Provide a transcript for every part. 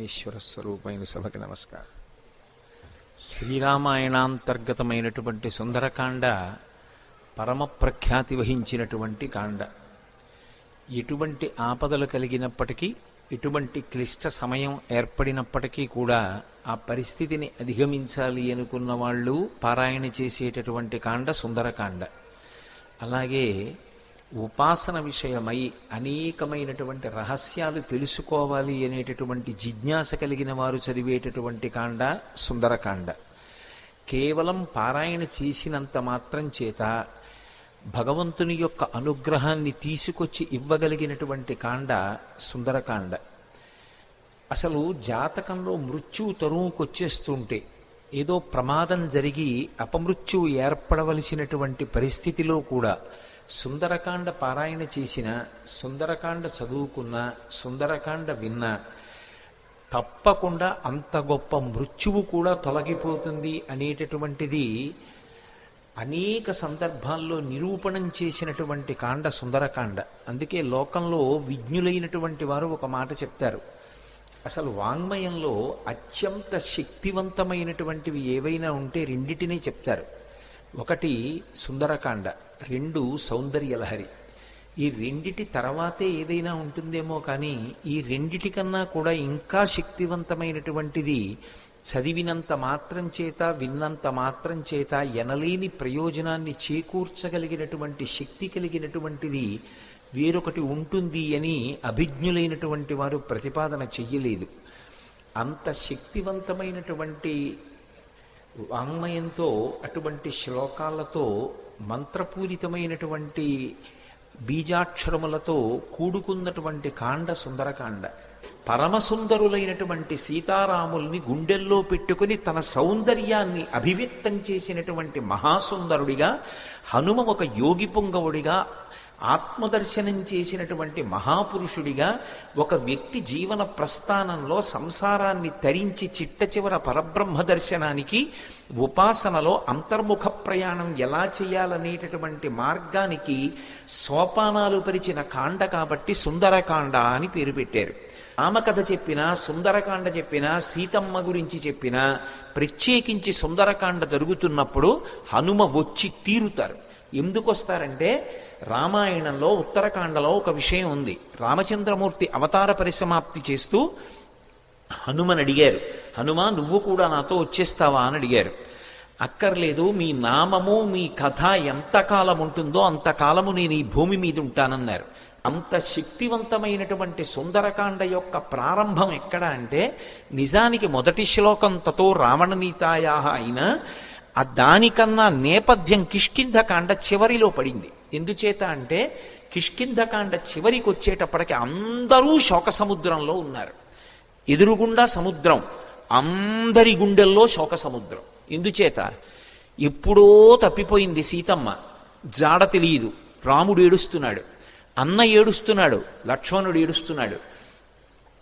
పరమేశ్వర స్వరూపమైన సభకి నమస్కారం. శ్రీరామాయణాంతర్గతమైనటువంటి సుందరకాండ పరమ ప్రఖ్యాతి వహించినటువంటి కాండ. ఎటువంటి ఆపదలు కలిగినప్పటికీ, ఎటువంటి క్లిష్ట సమయం ఏర్పడినప్పటికీ కూడా ఆ పరిస్థితిని అధిగమించాలి అనుకున్న వాళ్ళు పారాయణ చేసేటటువంటి కాండ సుందరకాండ. అలాగే ఉపాసన విషయమై అనేకమైనటువంటి రహస్యాలు తెలుసుకోవాలి అనేటటువంటి జిజ్ఞాస కలిగిన వారు చదివేటటువంటి కాండ సుందరకాండ. కేవలం పారాయణ చేసినంత మాత్రం చేత భగవంతుని యొక్క అనుగ్రహాన్ని తీసుకొచ్చి ఇవ్వగలిగినటువంటి కాండ సుందరకాండ. అసలు జాతకంలో మృత్యువు తరువుకొచ్చేస్తుంటే, ఏదో ప్రమాదం జరిగి అపమృత్యువు ఏర్పడవలసినటువంటి పరిస్థితిలో కూడా సుందరకాండ పారాయణ చేసిన, సుందరకాండ చదువుకున్న, సుందరకాండ విన్న తప్పకుండా అంత గొప్ప మృత్యువు కూడా తొలగిపోతుంది అనేటటువంటిది అనేక సందర్భాల్లో నిరూపణం చేసినటువంటి కాండ సుందరకాండ. అందుకే లోకంలో విజ్ఞులైనటువంటి వారు ఒక మాట చెప్తారు. అసలు వాంగ్మయంలో అత్యంత శక్తివంతమైనటువంటివి ఏవైనా ఉంటే రెండిటినీ చెప్తారు. ఒకటి సుందరకాండ, రెండు సౌందర్యలహరి. ఈ రెండిటి తర్వాతే ఏదైనా ఉంటుందేమో కానీ ఈ రెండిటికన్నా కూడా ఇంకా శక్తివంతమైనటువంటిది, చదివినంత మాత్రం చేత, విన్నంత మాత్రం చేత ఎనలేని ప్రయోజనాన్ని చేకూర్చగలిగినటువంటి శక్తి కలిగినటువంటిది వేరొకటి ఉంటుంది అని అభిజ్ఞులైనటువంటి వారు ప్రతిపాదన చెయ్యలేదు. అంత శక్తివంతమైనటువంటి వాంగ్మయంతో, అటువంటి శ్లోకాలతో, మంత్రపూరితమైనటువంటి బీజాక్షరములతో కూడుకున్నటువంటి కాండ సుందరకాండ. పరమసుందరులైనటువంటి సీతారాముల్ని గుండెల్లో పెట్టుకుని తన సౌందర్యాన్ని అభివ్యక్తం చేసినటువంటి మహాసుందరుడిగా, హనుమ ఒక యోగి పుంగవుడిగా, ఆత్మదర్శనం చేసినటువంటి మహాపురుషుడిగా, ఒక వ్యక్తి జీవన ప్రస్థానంలో సంసారాన్ని తరించి చిట్ట చివర పరబ్రహ్మ దర్శనానికి, ఉపాసనలో అంతర్ముఖ ప్రయాణం ఎలా చేయాలనేటటువంటి మార్గానికి సోపానాలు పరిచిన కాండ కాబట్టి సుందరకాండ అని పేరు పెట్టారు. రామకథ చెప్పినా, సుందరకాండ చెప్పినా, సీతమ్మ గురించి చెప్పినా, ప్రత్యేకించి సుందరకాండ జరుగుతున్నప్పుడు హనుమ వచ్చి తీరుతారు. ఎందుకు వస్తారంటే, రామాయణంలో ఉత్తరకాండలో ఒక విషయం ఉంది. రామచంద్రమూర్తి అవతార పరిసమాప్తి చేస్తూ హనుమని అడిగారు, హనుమ నువ్వు కూడా నాతో వచ్చేస్తావా అని అడిగారు. అక్కర్లేదు, మీ నామము మీ కథ ఎంతకాలం ఉంటుందో అంతకాలము నేను ఈ భూమి మీద ఉంటానన్నారు. అంత శక్తివంతమైనటువంటి సుందరకాండ యొక్క ప్రారంభం ఎక్కడ అంటే, నిజానికి మొదటి శ్లోకం తతో రావణనీతాయా అయినా దానికన్నా నేపథ్యం కిష్కింధకాండ చివరిలో పడింది. ఎందుచేత అంటే, కిష్కింధకాండ చివరికి వచ్చేటప్పటికి అందరూ శోక సముద్రంలో ఉన్నారు. ఎదురుగుండా సముద్రం, అందరి గుండెల్లో శోక సముద్రం. ఎందుచేత, ఎప్పుడో తప్పిపోయింది సీతమ్మ, జాడ తెలియదు. రాముడు ఏడుస్తున్నాడు, అన్న ఏడుస్తున్నాడు, లక్ష్మణుడు ఏడుస్తున్నాడు,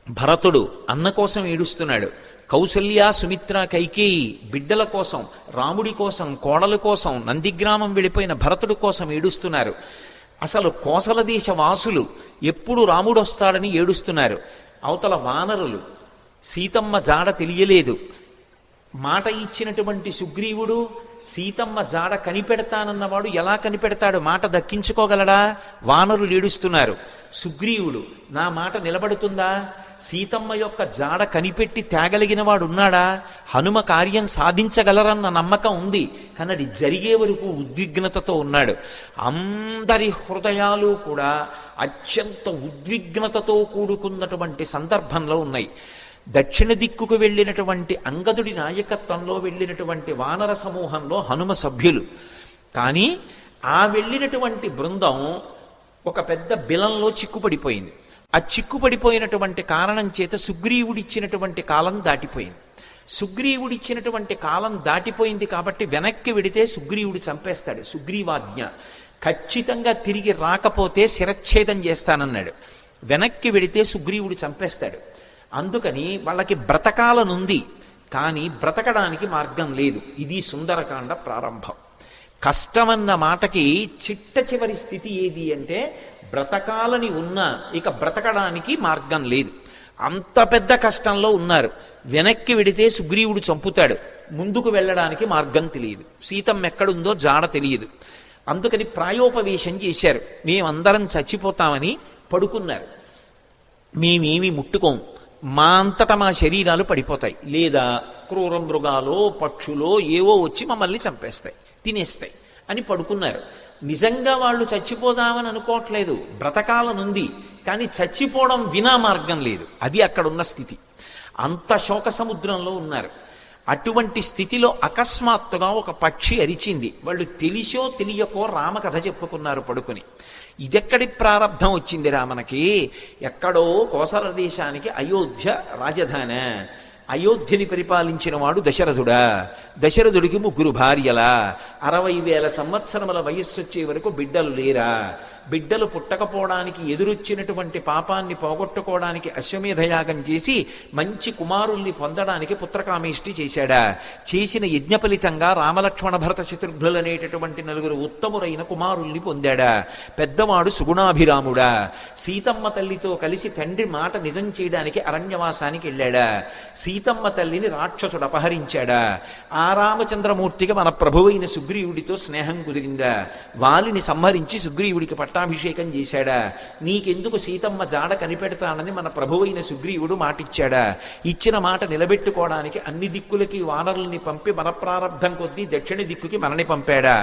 భరతుడు అన్న కోసం ఏడుస్తున్నాడు, కౌసల్య సుమిత్ర కైకేయి బిడ్డల కోసం, రాముడి కోసం, కోడల కోసం, నందిగ్రామం వెళ్ళిపోయిన భరతుడి కోసం ఏడుస్తున్నారు. అసలు కోసల దేశ వాసులు ఎప్పుడు రాముడు వస్తాడని ఏడుస్తున్నారు. అవతల వానరులు సీతమ్మ జాడ తెలియలేదు. మాట ఇచ్చినటువంటి సుగ్రీవుడు సీతమ్మ జాడ కనిపెడతానన్నవాడు ఎలా కనిపెడతాడు? మాట దక్కించుకోగలడా? వానరులు ఏడుస్తున్నారు. సుగ్రీవుడు నా మాట నిలబడుతుందా? సీతమ్మ యొక్క జాడ కనిపెట్టి తేగలిగిన వాడు ఉన్నాడా? హనుమ కార్యం సాధించగలరన్న నమ్మకం ఉంది, కానీ అది జరిగే వరకు ఉద్విగ్నతతో ఉన్నాడు. అందరి హృదయాలు కూడా అత్యంత ఉద్విగ్నతతో కూడుకున్నటువంటి సందర్భంలో ఉన్నాయి. దక్షిణ దిక్కుకు వెళ్ళినటువంటి అంగదుడి నాయకత్వంలో వెళ్ళినటువంటి వానర సమూహంలో హనుమ సభ్యులు. కానీ ఆ వెళ్ళినటువంటి బృందం ఒక పెద్ద బిలంలో చిక్కుపడిపోయింది. ఆ చిక్కుపడిపోయినటువంటి కారణం చేత సుగ్రీవుడిచ్చినటువంటి కాలం దాటిపోయింది. సుగ్రీవుడిచ్చినటువంటి కాలం దాటిపోయింది కాబట్టి వెనక్కి వెడితే సుగ్రీవుడు చంపేస్తాడు. సుగ్రీవాజ్ఞ, ఖచ్చితంగా తిరిగి రాకపోతే శిరచ్ఛేదం చేస్తానన్నాడు. వెనక్కి వెడితే సుగ్రీవుడు చంపేస్తాడు. అందుకని వాళ్ళకి బ్రతకాలనుంది, కానీ బ్రతకడానికి మార్గం లేదు. ఇది సుందరకాండ ప్రారంభం. కష్టమన్న మాటకి చిట్ట చివరి స్థితి ఏది అంటే, బ్రతకాలని ఉన్నా ఇక బ్రతకడానికి మార్గం లేదు. అంత పెద్ద కష్టంలో ఉన్నారు. వెనక్కి వెడితే సుగ్రీవుడు చంపుతాడు, ముందుకు వెళ్ళడానికి మార్గం తెలియదు, సీతమ్మ ఎక్కడుందో జాడ తెలియదు. అందుకని ప్రాయోపవేశం చేశారు. మేమందరం చచ్చిపోతామని పడుకున్నారు. మేమేమి ముట్టుకోం, మా అంతటా మా శరీరాలు పడిపోతాయి, లేదా క్రూర మృగాలో పక్షులో ఏవో వచ్చి మమ్మల్ని చంపేస్తాయి, తినేస్తాయి అని పడుకున్నారు. నిజంగా వాళ్ళు చచ్చిపోదామని అనుకోవట్లేదు, బ్రతకాలనుంది, కానీ చచ్చిపోవడం వినా మార్గం లేదు. అది అక్కడున్న స్థితి. అంత శోక సముద్రంలో ఉన్నారు. అటువంటి స్థితిలో అకస్మాత్తుగా ఒక పక్షి అరిచింది. వాళ్ళు తెలిసో తెలియకో రామకథ చెప్పుకున్నారు పడుకుని. ఇదెక్కడి ప్రారంధం వచ్చింది రామనకి? ఎక్కడో కోసల దేశానికి అయోధ్య రాజధాని. అయోధ్యని పరిపాలించిన వాడు దశరథుడా. దశరథుడికి 3 భార్యలా. 60,000 సంవత్సరముల వయస్సు వచ్చే వరకు బిడ్డలు లేరా? బిడ్డలు పుట్టకపోవడానికి ఎదురొచ్చినటువంటి పాపాన్ని పోగొట్టుకోవడానికి అశ్వమేధయాగం చేసి మంచి కుమారుల్ని పొందడానికి పుత్రకామేష్టి చేశాడా? చేసిన యజ్ఞ ఫలితంగా రామలక్ష్మణ భరత శత్రుఘ్నులు అనేటటువంటి 4 ఉత్తములైన కుమారుల్ని పొందాడా? పెద్దవాడు సుగుణాభిరాముడా. సీతమ్మ తల్లితో కలిసి తండ్రి మాట నిజం చేయడానికి అరణ్యవాసానికి వెళ్ళాడా? సీతమ్మ తల్లిని రాక్షసుడు అపహరించాడా? ఆ రామచంద్రమూర్తికి మన ప్రభువైన సుగ్రీవుడితో స్నేహం కుదిరిందా? వాలిని సంహరించి సుగ్రీవుడికి పట్టాభిషేకం చేశాడా? నీకెందుకు సీతమ్మ జాడ కనిపెడతానని మన ప్రభువైన సుగ్రీవుడు మాటిచ్చాడా? ఇచ్చిన మాట నిలబెట్టుకోవడానికి అన్ని దిక్కులకి వానరుల్ని పంపి మన ప్రారంధం కొద్దీ దక్షిణ దిక్కుకి మనని పంపాడా?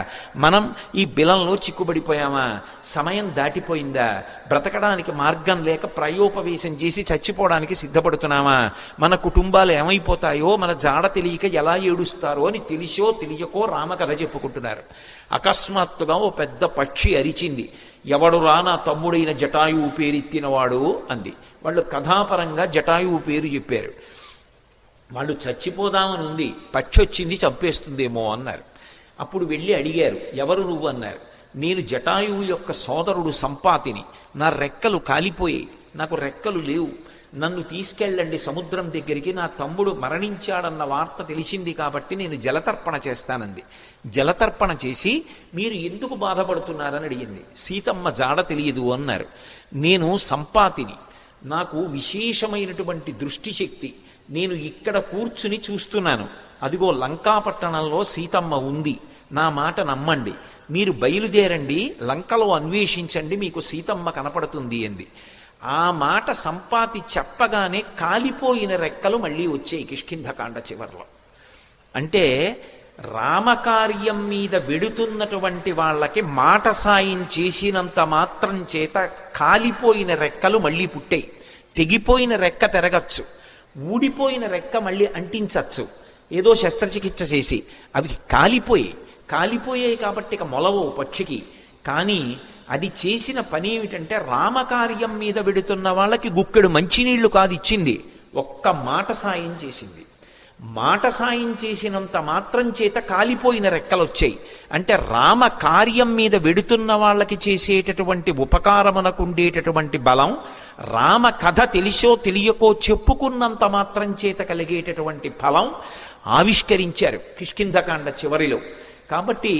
మనం ఈ బిలంలో చిక్కుబడిపోయామా? సమయం దాటిపోయిందా? బ్రతకడానికి మార్గం లేక ప్రాయోపవేశం చేసి చచ్చిపోవడానికి సిద్ధపడుతున్నామా? మన కుటుంబాలు ఏమైపోతాయో, మన జాడ తెలియక ఎలా ఏడుస్తారో అని తెలిసో తెలియకో రామకథ చెప్పుకుంటున్నారు. అకస్మాత్తుగా ఓ పెద్ద పక్షి అరిచింది. ఎవడురా నా తమ్ముడైన జటాయువు పేరెత్తినవాడు అంది. వాళ్ళు కథాపరంగా జటాయువు పేరు చెప్పారు. వాళ్ళు చచ్చిపోదామని ఉంది, పక్షి వచ్చింది చంపేస్తుందేమో అన్నారు. అప్పుడు వెళ్ళి అడిగారు, ఎవరు నువ్వు అన్నారు. నేను జటాయువు యొక్క సోదరుడు సంపాతిని. నా రెక్కలు కాలిపోయాయి, నాకు రెక్కలు లేవు, నన్ను తీసుకెళ్ళండి సముద్రం దగ్గరికి, నా తమ్ముడు మరణించాడన్న వార్త తెలిసింది కాబట్టి నేను జలతర్పణ చేస్తానంది. జలతర్పణ చేసి మీరు ఎందుకు బాధపడుతున్నారని అడిగింది. సీతమ్మ జాడ తెలియదు అన్నారు. నేను సంపాతిని, నాకు విశేషమైనటువంటి దృష్టిశక్తి, నేను ఇక్కడ కూర్చుని చూస్తున్నాను, అదిగో లంకాపట్టణంలో సీతమ్మ ఉంది, నా మాట నమ్మండి, మీరు బయలుదేరండి, లంకలో అన్వేషించండి, మీకు సీతమ్మ కనపడుతుంది అంది. ఆ మాట సంపాతి చెప్పగానే కాలిపోయిన రెక్కలు మళ్ళీ వచ్చాయి కిష్కింధకాండ చివర్లో. అంటే రామకార్యం మీద వెడుతున్నటువంటి వాళ్ళకి మాట సాయం చేసినంత మాత్రం చేత కాలిపోయిన రెక్కలు మళ్ళీ పుట్టాయి. తెగిపోయిన రెక్క పెరగచ్చు, ఊడిపోయిన రెక్క మళ్ళీ అంటించచ్చు, ఏదో శస్త్రచికిత్స చేసి. అవి కాలిపోయాయి కాబట్టి ఇక మొలవు పక్షికి. కానీ అది చేసిన పని ఏమిటంటే రామకార్యం మీద వెడుతున్న వాళ్ళకి గుక్కెడు మంచినీళ్లు కాదు ఇచ్చింది, ఒక్క మాట సాయం చేసింది. మాట సాయం చేసినంత మాత్రం చేత కాలిపోయిన రెక్కలు వచ్చాయి. అంటే రామ కార్యం మీద వెడుతున్న వాళ్ళకి చేసేటటువంటి ఉపకారమునకు ఉండేటటువంటి బలం, రామ కథ తెలిసో తెలియకో చెప్పుకున్నంత మాత్రం చేత కలిగేటటువంటి ఫలం ఆవిష్కరించారు కిష్కింధకాండ చివరిలో. కాబట్టి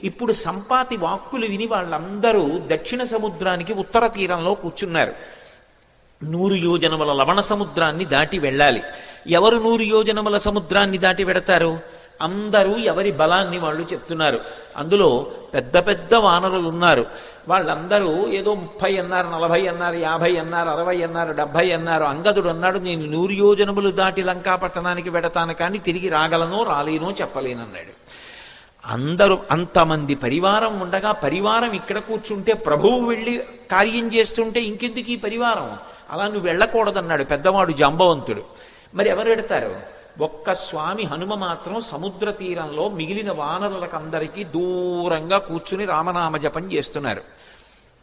ఇప్పుడు సంపాతి వాక్కులు విని వాళ్ళందరూ దక్షిణ సముద్రానికి ఉత్తర తీరంలో కూర్చున్నారు. 100 యోజనముల లవణ సముద్రాన్ని దాటి వెళ్ళాలి. ఎవరు 100 యోజనముల సముద్రాన్ని దాటి వెడతారు? అందరూ ఎవరి బలాన్ని వాళ్ళు చెప్తున్నారు. అందులో పెద్ద పెద్ద వానరులు ఉన్నారు. వాళ్ళందరూ ఏదో 30 అన్నారు, 40 అన్నారు, 50 అన్నారు, 60 అన్నారు, 70 అన్నారు. అంగదుడు అన్నాడు, నేను 100 యోజనములు దాటి లంకాపట్టణానికి వెడతాను, కానీ తిరిగి రాగలనో రాలేనో చెప్పలేనన్నాడు. అందరూ అంతమంది పరివారం ఉండగా, పరివారం ఇక్కడ కూర్చుంటే ప్రభువు వెళ్ళి కార్యం చేస్తుంటే ఇంకెందుకు ఈ పరివారం, అలా నువ్వు వెళ్ళకూడదన్నాడు పెద్దవాడు జాంబవంతుడు. మరి ఎవరు పెడతారు? ఒక్క స్వామి హనుమ మాత్రం సముద్ర తీరంలో మిగిలిన వానరులకందరికీ దూరంగా కూర్చుని రామనామ జపం చేస్తున్నారు.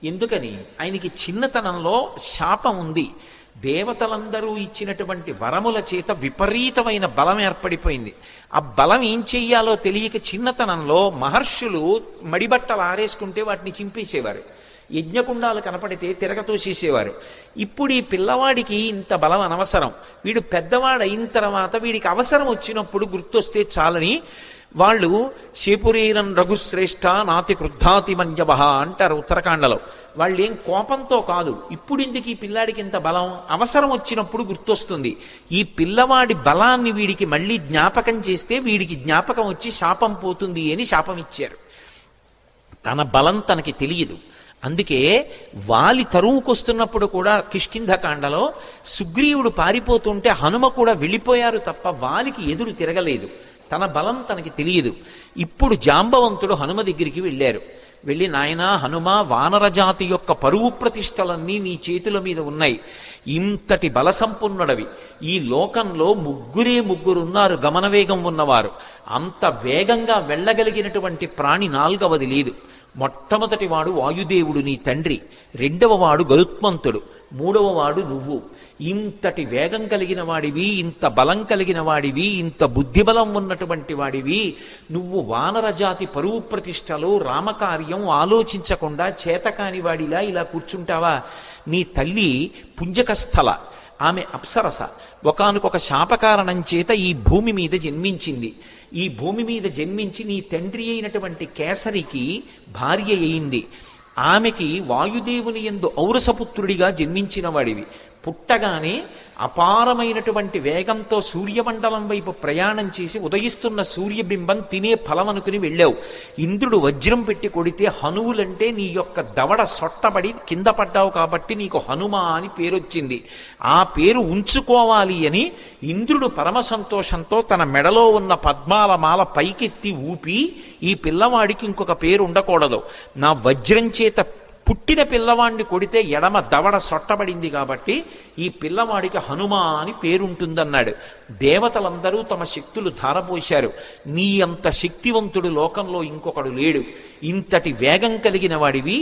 ఎందుకని? ఆయనకి చిన్నతనంలో శాపం ఉంది. దేవతలందరూ ఇచ్చినటువంటి వరముల చేత విపరీతమైన బలం ఏర్పడిపోయింది. ఆ బలం ఏం చెయ్యాలో తెలియక చిన్నతనంలో మహర్షులు మడిబట్టలు ఆరేసుకుంటే వాటిని చింపేసేవారు. యజ్ఞకుండాలు కనపడితే తిరగతోసేసేవారు. ఇప్పుడు ఈ పిల్లవాడికి ఇంత బలం అనవసరం, వీడు పెద్దవాడు అయిన తర్వాత వీడికి అవసరం వచ్చినప్పుడు గుర్తొస్తే చాలని వాళ్ళు శేపురీరం రఘుశ్రేష్ఠ నాతి క్రుద్ధాతి మన్యవ అంటారు ఉత్తరాఖండలో. వాళ్ళు ఏం కోపంతో కాదు, ఇప్పుడు ఎందుకు ఈ పిల్లాడికి ఇంత బలం, అవసరం వచ్చినప్పుడు గుర్తొస్తుంది. ఈ పిల్లవాడి బలాన్ని వీడికి మళ్ళీ జ్ఞాపకం చేస్తే వీడికి జ్ఞాపకం వచ్చి శాపం పోతుంది అని శాపం ఇచ్చారు. తన బలం తనకి తెలియదు. అందుకే వాలి తరువుకొస్తున్నప్పుడు కూడా కిష్కింధకాండలో సుగ్రీవుడు పారిపోతుంటే హనుమ కూడా వెళ్ళిపోయారు తప్ప వాలికి ఎదురు తిరగలేదు. తన బలం తనకి తెలియదు. ఇప్పుడు జాంబవంతుడు హనుమ దగ్గరికి వెళ్ళారు. వెళ్ళి, నాయనా హనుమ, వానరజాతి యొక్క పరువు ప్రతిష్టలన్నీ నీ చేతుల మీద ఉన్నాయి, ఇంతటి బలసంపన్నుడవి, ఈ లోకంలో ముగ్గురున్నారు గమనవేగం ఉన్నవారు, అంత వేగంగా వెళ్ళగలిగినటువంటి ప్రాణి నాల్గవది లేదు. మొట్టమొదటి వాడు వాయుదేవుడు నీ తండ్రి, రెండవ వాడు గరుత్మంతుడు, మూడవ వాడు నువ్వు. ఇంతటి వేగం కలిగిన వాడివి, ఇంత బలం కలిగిన వాడివి, ఇంత బుద్ధిబలం ఉన్నటువంటి వాడివి, నువ్వు వానరజాతి పరువు ప్రతిష్టలు రామకార్యం ఆలోచించకుండా చేతకాని వాడిలా ఇలా కూర్చుంటావా? నీ తల్లి పుంజకస్థల, ఆమె అప్సరస, ఒకానొక శాపకారణం చేత ఈ భూమి మీద జన్మించింది. ఈ భూమి మీద జన్మించి నీ తండ్రి అయినటువంటి కేసరికి భార్య అయింది. ఆమెకి వాయుదేవుని యందు ఔరసపుత్రుడిగా జన్మించిన వాడివి. పుట్టగానే అపారమైనటువంటి వేగంతో సూర్యమండలం వైపు ప్రయాణం చేసి ఉదయిస్తున్న సూర్యబింబం తినే ఫలం అనుకుని వెళ్ళావు. ఇంద్రుడు వజ్రం పెట్టి కొడితే హనువులంటే నీ యొక్క దవడ సొట్టబడి కింద పడ్డావు కాబట్టి నీకు హనుమ అని పేరొచ్చింది. ఆ పేరు ఉంచుకోవాలి అని ఇంద్రుడు పరమ సంతోషంతో తన మెడలో ఉన్న పద్మాల మాల పైకెత్తి ఊపి, ఈ పిల్లవాడికి ఇంకొక పేరు ఉండకూడదు, నా వజ్రం చేత పుట్టిన పిల్లవాడిని కొడితే ఎడమ దవడ సొట్టబడింది కాబట్టి ఈ పిల్లవాడికి హనుమ అని పేరుంటుందన్నాడు. దేవతలందరూ తమ శక్తులు ధారపోశారు. నీ అంత శక్తివంతుడు లోకంలో ఇంకొకడు లేడు. ఇంతటి వేగం కలిగిన వాడివి,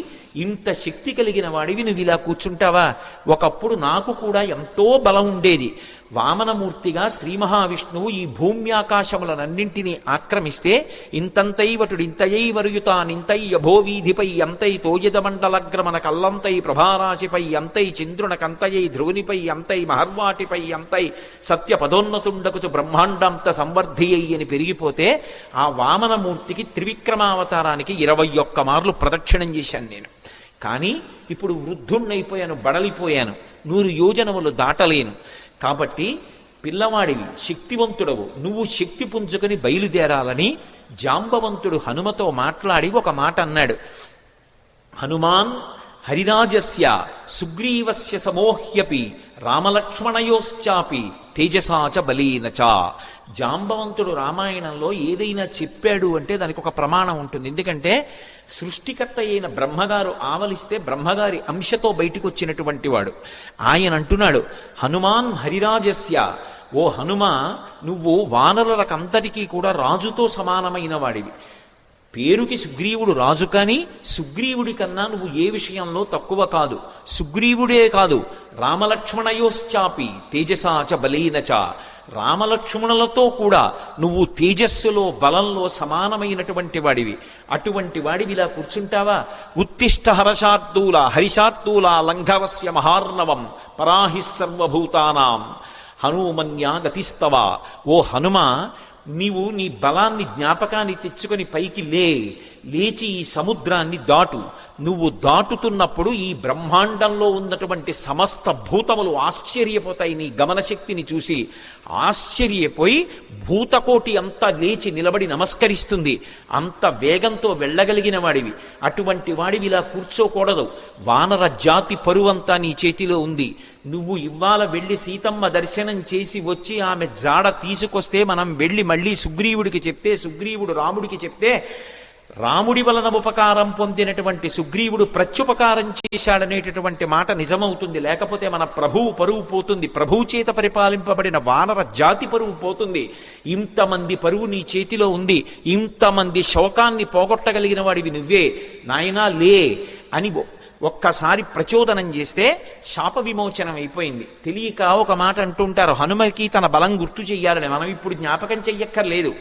ఇంత శక్తి కలిగిన వాడివి, నువ్వు ఇలా కూర్చుంటావా? ఒకప్పుడు నాకు కూడా ఎంతో బలం ఉండేది. వామనమూర్తిగా శ్రీ మహావిష్ణువు ఈ భూమ్యాకాశములనన్నింటినీ ఆక్రమిస్తే ఇంతంతైవటుడు ఇంతయై వరుయుతానింతై అభోవీధిపై అంతై తోయదమండలగ్రమణ కల్లంతై ప్రభారాశిపై అంతై చంద్రునకంతయై ధ్రువునిపై అంతై మహర్వాటిపై అంతై సత్య పదోన్నతుండకుచు బ్రహ్మాండంత సంవర్ధియ్యి అని పెరిగిపోతే ఆ వామనమూర్తికి త్రివిక్రమావతారానికి 21 మార్లు ప్రదక్షిణం చేశాను నేను. కానీ ఇప్పుడు వృద్ధుణ్ణైపోయాను, బడలిపోయాను, 100 యోజనములు దాటలేను. కాబట్టి పిల్లవాడివి, శక్తివంతుడవు, నువ్వు శక్తి పుంజుకొని బయలుదేరాలని జాంబవంతుడు హనుమతో మాట్లాడి ఒక మాట అన్నాడు. హనుమాన్ హరిరాజస్య సుగ్రీవస్య సమోహ్యపి రామలక్ష్మణయోశ్చాపి తేజసాచ బలీనచ. జాంబవంతుడు రామాయణంలో ఏదైనా చెప్పాడు అంటే దానికి ఒక ప్రమాణం ఉంటుంది. ఎందుకంటే సృష్టికర్త అయిన బ్రహ్మగారు ఆవలిస్తే బ్రహ్మగారి అంశతో బయటికి వచ్చినటువంటి వాడు. ఆయన అంటున్నాడు, హనుమాన్ హరిరాజస్య, ఓ హనుమ, నువ్వు వానరులకంతటికీ కూడా రాజుతో సమానమైన వాడివి. పేరుకి సుగ్రీవుడు రాజు, కానీ సుగ్రీవుడి కన్నా నువ్వు ఏ విషయంలో తక్కువ కాదు. సుగ్రీవుడే కాదు, రామలక్ష్మణయోశ్చాపి తేజసాచ బలీనచ, రామలక్ష్మణులతో కూడా నువ్వు తేజస్సులో బలంలో సమానమైనటువంటి వాడివి. అటువంటి వాడివి ఇలా కూర్చుంటావా? ఉత్తిష్ట హర్షార్దూల హరిషార్దూల లంఘవస్య మహార్ణవం పరాహి సర్వభూతానాం హనుమన్యా గతిస్తవ. ఓ హనుమ, నీవు నీ బలాన్ని జ్ఞాపకాన్ని తెచ్చుకొని పైకి లేచి ఈ సముద్రాన్ని దాటు. నువ్వు దాటుతున్నప్పుడు ఈ బ్రహ్మాండంలో ఉన్నటువంటి సమస్త భూతములు ఆశ్చర్యపోతాయి నీ గమనశక్తిని చూసి. ఆశ్చర్యపోయి భూతకోటి అంతా లేచి నిలబడి నమస్కరిస్తుంది. అంత వేగంతో వెళ్ళగలిగిన వాడివి. అటువంటి వాడివి ఇలా కూర్చోకూడదు. వానర జాతి పరువంతా నీ చేతిలో ఉంది. నువ్వు ఇవాళ వెళ్ళి సీతమ్మ దర్శనం చేసి వచ్చి ఆమె జాడ తీసుకొస్తే మనం వెళ్ళి మళ్ళీ సుగ్రీవుడికి చెప్తే, సుగ్రీవుడు రాముడికి చెప్తే, రాముడి వలన ఉపకారం పొందినటువంటి సుగ్రీవుడు ప్రత్యుపకారం చేశాడనేటటువంటి మాట నిజమవుతుంది. లేకపోతే మన ప్రభువు పరువు పోతుంది. ప్రభువు చేత పరిపాలింపబడిన వానర జాతి పరువు పోతుంది. ఇంతమంది పరువు నీ చేతిలో ఉంది. ఇంతమంది శోకాన్ని పోగొట్టగలిగిన వాడివి నువ్వే. నాయనా లే అని ఒక్కసారి ప్రచోదనం చేస్తే శాప విమోచనం అయిపోయింది. తెలియక ఒక మాట అంటుంటారు, హనుమకి తన బలం గుర్తు చెయ్యాలని. మనం ఇప్పుడు జ్ఞాపకం చెయ్యక్కర్లేదు.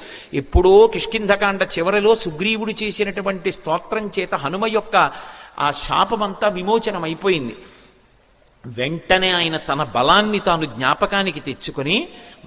ఎప్పుడో కిష్కింధకాండ చివరిలో సుగ్రీవుడు చేసినటువంటి స్తోత్రం చేత హనుమ యొక్క ఆ శాపమంతా విమోచనం అయిపోయింది. వెంటనే ఆయన తన బలాన్ని తాను జ్ఞాపకానికి తెచ్చుకొని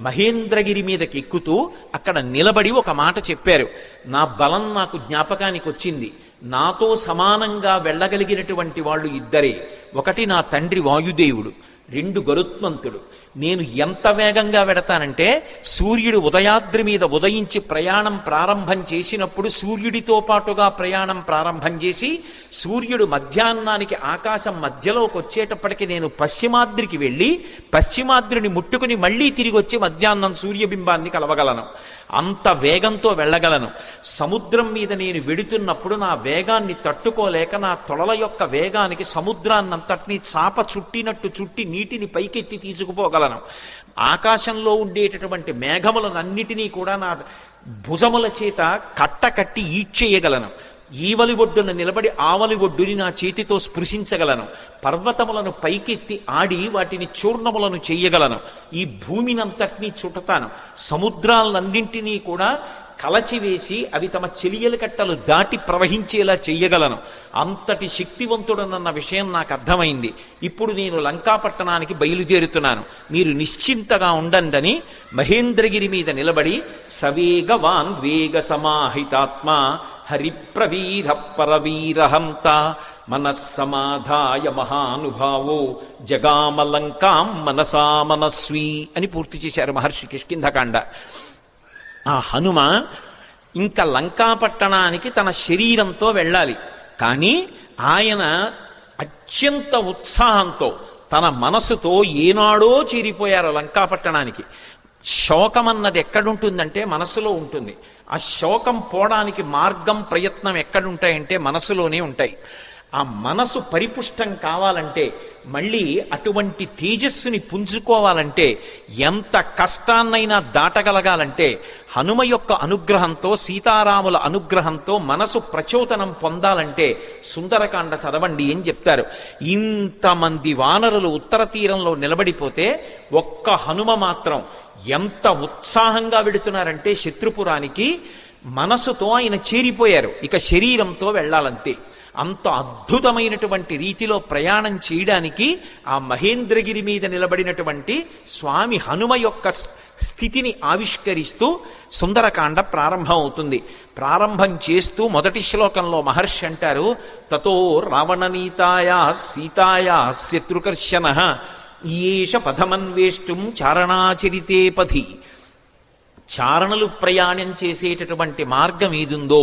మహేంద్రగిరి మీదకి ఎక్కుతూ అక్కడ నిలబడి ఒక మాట చెప్పారు. నా బలం నాకు జ్ఞాపకానికి వచ్చింది. నాతో సమానంగా వెళ్ళగలిగినటువంటి వాళ్ళు ఇద్దరే. ఒకటి నా తండ్రి వాయుదేవుడు, రెండు గరుత్మంతుడు. నేను ఎంత వేగంగా వెడతానంటే సూర్యుడు ఉదయాద్రి మీద ఉదయించి ప్రయాణం ప్రారంభం చేసినప్పుడు సూర్యుడితో పాటుగా ప్రయాణం ప్రారంభం చేసి సూర్యుడు మధ్యాహ్నానికి ఆకాశం మధ్యలోకి వచ్చేటప్పటికి నేను పశ్చిమాద్రికి వెళ్ళి పశ్చిమాద్రిని ముట్టుకుని మళ్ళీ తిరిగి వచ్చి మధ్యాహ్నం సూర్యబింబాన్ని కలవగలను. అంత వేగంతో వెళ్ళగలను. సముద్రం మీద నేను వెడుతున్నప్పుడు నా వేగాన్ని తట్టుకోలేక నా తొడల యొక్క వేగానికి సముద్రాన్నంతటినీ చాప చుట్టినట్టు చుట్టి నీటిని పైకెత్తి తీసుకుపోగలను. ఆకాశంలో ఉండేటటువంటి మేఘములనన్నిటినీ కూడా నా భుజముల చేత కట్టి ఈడ్చేయగలను. ఈవలి ఒడ్డున నిలబడి ఆవలి ఒడ్డుని నా చేతితో స్పృశించగలను. పర్వతములను పైకెత్తి ఆడి వాటిని చూర్ణములను చెయ్యగలను. ఈ భూమినంతటినీ చుట్టతాను. సముద్రాలన్నింటినీ కూడా కలచివేసి అవి తమ చెలియల కట్టలు దాటి ప్రవహించేలా చెయ్యగలను. అంతటి శక్తివంతుడనన్న విషయం నాకు అర్థమైంది. ఇప్పుడు నేను లంకాపట్టణానికి బయలుదేరుతున్నాను, మీరు నిశ్చింతగా ఉండండి మహేంద్రగిరి మీద నిలబడి సవేగవాన్ వేగ సమాహితాత్మ హరిప్రవీర పరవీరహంత మనస్సమాధాయ మహానుభావో జగామలంకాం మనసా మనస్వీ అని పూర్తి చేశారు మహర్షి కిష్కింధకాండ. ఆ హనుమ ఇంకా లంకాపట్టణానికి తన శరీరంతో వెళ్ళాలి. కానీ ఆయన అత్యంత ఉత్సాహంతో తన మనసుతో ఏనాడో చేరిపోయారు లంకాపట్టణానికి. శోకం అన్నది ఎక్కడుంటుందంటే మనసులో ఉంటుంది. ఆ శోకం పోవడానికి మార్గం ప్రయత్నం ఎక్కడుంటాయంటే మనసులోనే ఉంటాయి. ఆ మనసు పరిపుష్టం కావాలంటే, మళ్ళీ అటువంటి తేజస్సుని పుంజుకోవాలంటే, ఎంత కష్టాన్నైనా దాటగలగాలంటే హనుమ యొక్క అనుగ్రహంతో సీతారాముల అనుగ్రహంతో మనసు ప్రచోదనం పొందాలంటే సుందరకాండ చదవండి అని చెప్తారు. ఇంతమంది వానరులు ఉత్తర తీరంలో నిలబడిపోతే ఒక్క హనుమ మాత్రం ఎంత ఉత్సాహంగా వెడుతున్నారంటే శత్రుపురానికి మనసుతో ఆయన చేరిపోయారు. ఇక శరీరంతో వెళ్ళాలంతే. అంత అద్భుతమైనటువంటి రీతిలో ప్రయాణం చేయడానికి ఆ మహేంద్రగిరి మీద నిలబడినటువంటి స్వామి హనుమ యొక్క స్థితిని ఆవిష్కరిస్తూ సుందరకాండ ప్రారంభం అవుతుంది. ప్రారంభం చేస్తూ మొదటి శ్లోకంలో మహర్షి అంటారు, తతో రావణనీతాయా సీతాయా శత్రుకర్షణ ఈయేష పథమన్వేష్టం చారణాచరితే పథి. చారణలు ప్రయాణం చేసేటటువంటి మార్గం ఏదుందో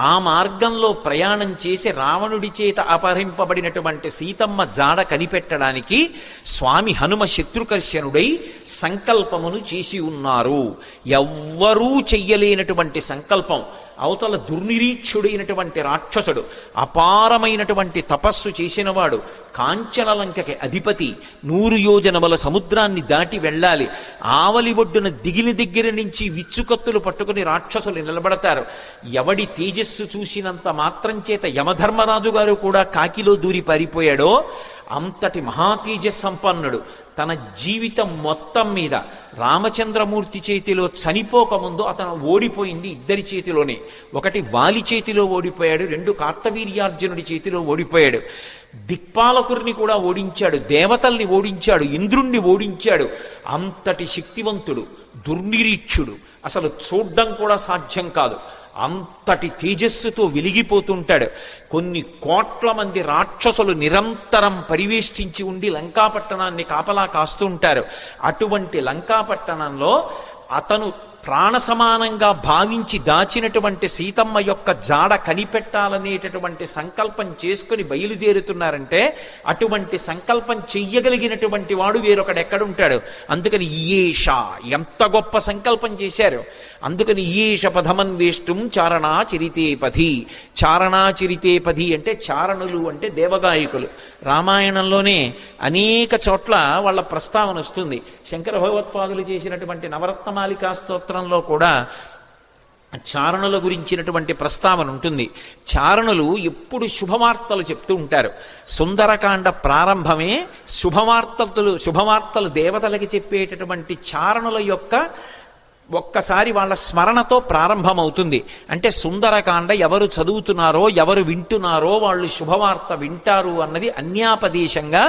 ఆ మార్గంలో ప్రయాణం చేసి రావణుడి చేత అపహరింపబడినటువంటి సీతమ్మ జాడ కనిపెట్టడానికి స్వామి హనుమ శత్రుకర్షణుడై సంకల్పమును చేసి ఉన్నారు. ఎవ్వరూ చెయ్యలేనటువంటి సంకల్పం. అవతల దుర్నిరీక్షుడైనటువంటి రాక్షసుడు, అపారమైనటువంటి తపస్సు చేసినవాడు, కాంచనలంకకి అధిపతి, 100 యోజనముల సముద్రాన్ని దాటి వెళ్ళాలి. ఆవలి ఒడ్డున దిగిన దగ్గర నుంచి విచ్చుకత్తులు పట్టుకుని రాక్షసులు నిలబడతారు. ఎవడి తేజస్సు చూసినంత మాత్రం చేత యమధర్మరాజు గారు కూడా కాకిలో దూరి పారిపోయాడో అంతటి మహాతేజస్ సంపన్నుడు. తన జీవితం మొత్తం మీద రామచంద్రమూర్తి చేతిలో చనిపోకముందు అతను ఓడిపోయింది ఇద్దరి చేతిలోనే. ఒకటి వాలి చేతిలో ఓడిపోయాడు, 2 కార్తవీర్యార్జునుడి చేతిలో ఓడిపోయాడు. దిక్పాలకుర్ని కూడా ఓడించాడు, దేవతల్ని ఓడించాడు, ఇంద్రుణ్ణి ఓడించాడు. అంతటి శక్తివంతుడు, దుర్నిరీక్షుడు, అసలు చూడ్డం కూడా సాధ్యం కాదు. అంతటి తేజస్సుతో వెలిగిపోతుంటాడు. కొన్ని కోట్ల మంది రాక్షసులు నిరంతరం పరివేష్టించి ఉండి లంకాపట్టణాన్ని కాపలా కాస్తూ ఉంటారు. అటువంటి లంకాపట్టణంలో అతను ప్రాణ సమానంగా భావించి దాచినటువంటి సీతమ్మ యొక్క జాడ కనిపెట్టాలనేటటువంటి సంకల్పం చేసుకుని బయలుదేరుతున్నారంటే అటువంటి సంకల్పం చెయ్యగలిగినటువంటి వాడు వేరొకడెక్కడుంటాడు. అందుకని ఈయేష ఎంత గొప్ప సంకల్పం చేశారు. అందుకని ఈయేష పథమన్వేష్టం చారణాచరితే పథి. చారణాచరితే పథి అంటే చారణులు అంటే దేవగాయకులు. రామాయణంలోనే అనేక చోట్ల వాళ్ళ ప్రస్తావన వస్తుంది. శంకర భగవత్పాదులు చేసినటువంటి నవరత్నమాలికా స్తోత్రంలో కూడా చారణుల గురించినటువంటి ప్రస్తావన ఉంటుంది. చారణులు ఎప్పుడు శుభవార్తలు చెప్తూ ఉంటారు. సుందరకాండ ప్రారంభమే శుభవార్తలు దేవతలకి చెప్పేటటువంటి చారణుల యొక్క ఒక్కసారి వాళ్ళ స్మరణతో ప్రారంభమవుతుంది. అంటే సుందరకాండ ఎవరు చదువుతున్నారో ఎవరు వింటున్నారో వాళ్ళు శుభవార్త వింటారు అన్నది అన్యాపదేశంగా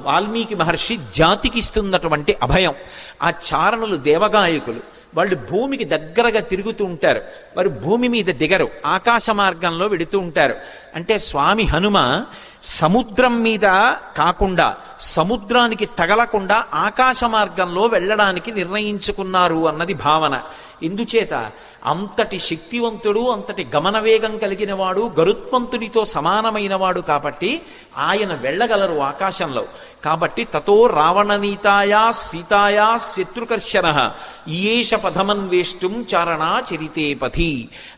వాల్మీకి మహర్షి జాతికిస్తున్నటువంటి అభయం. ఆ చారణులు దేవగాయకులు, వాళ్ళు భూమికి దగ్గరగా తిరుగుతూ ఉంటారు, వారు భూమి మీద దిగరు, ఆకాశ మార్గంలో వెడుతూ ఉంటారు. అంటే స్వామి హనుమ సముద్రం మీద కాకుండా సముద్రానికి తగలకుండా ఆకాశ మార్గంలో వెళ్ళడానికి నిర్ణయించుకున్నారు అన్నది భావన. ఎందుచేత అంతటి శక్తివంతుడు, అంతటి గమనవేగం కలిగిన వాడు, గరుత్మంతునితో సమానమైన వాడు కాబట్టి ఆయన వెళ్ళగలరు ఆకాశంలో. కాబట్టి తతో రావణనీతాయా సీతాయా శత్రుకర్షణ ఈయేష పథమన్వేష్టం చారణా చరితే పథి.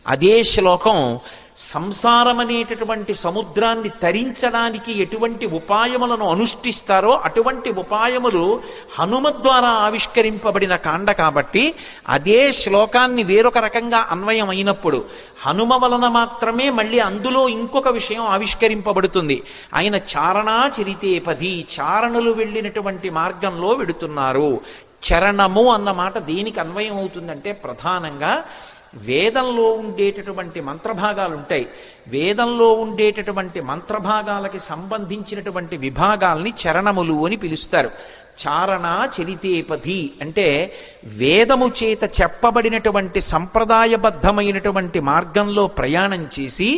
అదే శ్లోకం సంసారమనేటటువంటి సముద్రాన్ని తరించడానికి ఎటువంటి ఉపాయములను అనుష్ఠిస్తారో అటువంటి ఉపాయములు హనుమ ద్వారా ఆవిష్కరింపబడిన కాండ కాబట్టి అదే శ్లోకాన్ని వేరొక రకంగా అన్వయం అయినప్పుడు హనుమ వలన మాత్రమే మళ్ళీ అందులో ఇంకొక విషయం ఆవిష్కరింపబడుతుంది. ఆయన చారణా చరితే పది, చారణులు వెళ్ళినటువంటి మార్గంలో వెడుతున్నారు. చరణము అన్న మాట దేనికి అన్వయం అవుతుందంటే ప్రధానంగా వేదంలో ఉండేటటువంటి మంత్రభాగాలు ఉంటాయి. వేదంలో ఉండేటటువంటి మంత్రభాగాలకి సంబంధించినటువంటి విభాగాల్ని చరణములు అని పిలుస్తారు. చారణ చరితేపథి అంటే వేదము చేత చెప్పబడినటువంటి సంప్రదాయబద్ధమైనటువంటి మార్గంలో ప్రయాణం చేసి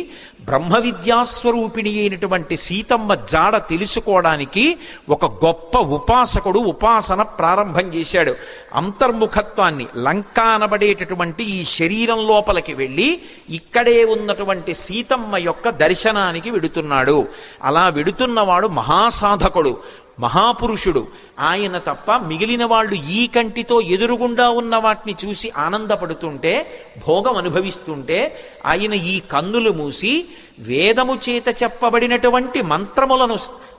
బ్రహ్మ విద్యాస్వరూపిణి అయినటువంటి సీతమ్మ జాడ తెలుసుకోవడానికి ఒక గొప్ప ఉపాసకుడు ఉపాసన ప్రారంభం చేశాడు. అంతర్ముఖత్వాన్ని, లంక అనబడేటటువంటి ఈ శరీరం లోపలికి వెళ్ళి ఇక్కడే ఉన్నటువంటి సీతమ్మ యొక్క దర్శనానికి వెడుతున్నాడు. అలా వెడుతున్నవాడు మహాసాధకుడు, మహాపురుషుడు. ఆయన తప్ప మిగిలిన వాళ్ళు ఈ కంటితో ఎదురుగుండా ఉన్న వాటిని చూసి ఆనందపడుతుంటే, భోగం అనుభవిస్తుంటే, ఆయన ఈ కన్నులు మూసి వేదము చేత చెప్పబడినటువంటి మంత్రములను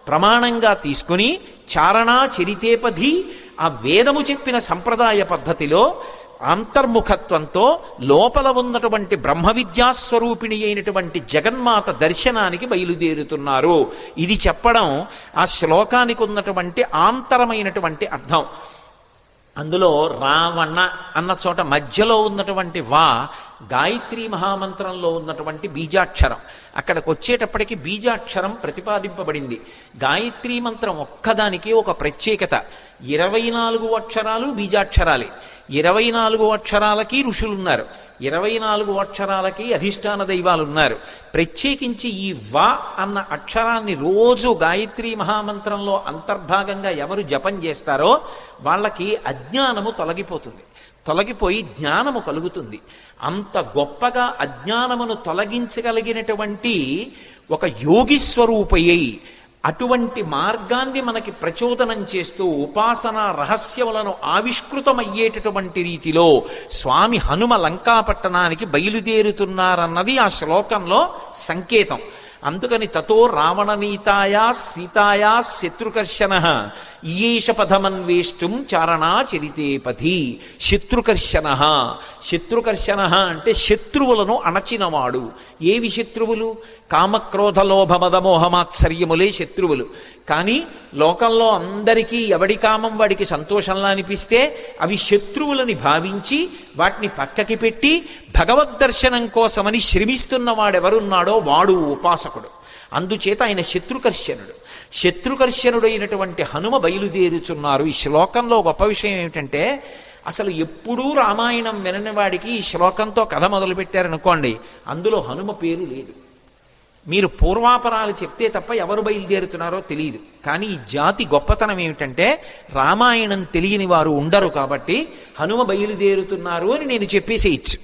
ప్రమాణంగా తీసుకుని చారణా చరితేపథి, ఆ వేదము చెప్పిన సంప్రదాయ పద్ధతిలో అంతర్ముఖత్వంతో లోపల ఉన్నటువంటి బ్రహ్మ విద్యాస్వరూపిణి అయినటువంటి జగన్మాత దర్శనానికి బయలుదేరుతున్నారు. ఇది చెప్పడం ఆ శ్లోకానికి ఉన్నటువంటి ఆంతరమైనటువంటి అర్థం. అందులో రావణ అన్న చోట మధ్యలో ఉన్నటువంటి వా గాయత్రీ మహామంత్రంలో ఉన్నటువంటి బీజాక్షరం. అక్కడికి వచ్చేటప్పటికి బీజాక్షరం ప్రతిపాదింపబడింది. గాయత్రీ మంత్రం ఒక్కదానికి ఒక ప్రత్యేకత. 24 అక్షరాలు బీజాక్షరాలే. 24 అక్షరాలకి ఋషులున్నారు, 24 అక్షరాలకి అధిష్టాన దైవాలున్నారు. ప్రత్యేకించి ఈ వా అన్న అక్షరాన్ని రోజు గాయత్రీ మహామంత్రంలో అంతర్భాగంగా ఎవరు జపం చేస్తారో వాళ్ళకి అజ్ఞానము తొలగిపోయి జ్ఞానము కలుగుతుంది. అంత గొప్పగా అజ్ఞానమును తొలగించగలిగినటువంటి ఒక యోగి స్వరూపయ్యి అటువంటి మార్గాన్ని మనకి ప్రచోదనం చేస్తూ ఉపాసన రహస్యములను ఆవిష్కృతమయ్యేటటువంటి రీతిలో స్వామి హనుమ లంకాపట్టణానికి బయలుదేరుతున్నారన్నది ఆ శ్లోకంలో సంకేతం. అందుకని తతో రావణనీతాయా సీతాయా శత్రుకర్షణ ఈయేష పథమన్వేష్టం చారణా చరితే పథి. శత్రుకర్షణ అంటే శత్రువులను అణచినవాడు. ఏవి శత్రువులు? కామక్రోధ లోభ మదమోహమాత్సర్యములే శత్రువులు. కానీ లోకంలో అందరికీ ఎవడి కామం వాడికి సంతోషంలా అనిపిస్తే అవి శత్రువులని భావించి వాటిని పక్కకి పెట్టి భగవద్దర్శనం కోసమని శ్రమిస్తున్న వాడెవరున్నాడో వాడు ఉపాసకుడు. అందుచేత ఆయన శత్రుకర్షణుడైనటువంటి హనుమ బయలుదేరుచున్నారు. ఈ శ్లోకంలో గొప్ప విషయం ఏమిటంటే అసలు ఎప్పుడూ రామాయణం వినని వాడికి ఈ శ్లోకంతో కథ మొదలుపెట్టారనుకోండి, అందులో హనుమ పేరు లేదు. మీరు పూర్వాపరాలు చెప్తే తప్ప ఎవరు బయలుదేరుతున్నారో తెలియదు. కానీ ఈ జాతి గొప్పతనం ఏమిటంటే రామాయణం తెలియని వారు ఉండరు కాబట్టి హనుమ బయలుదేరుతున్నారు అని నేను చెప్పేసేయచ్చు.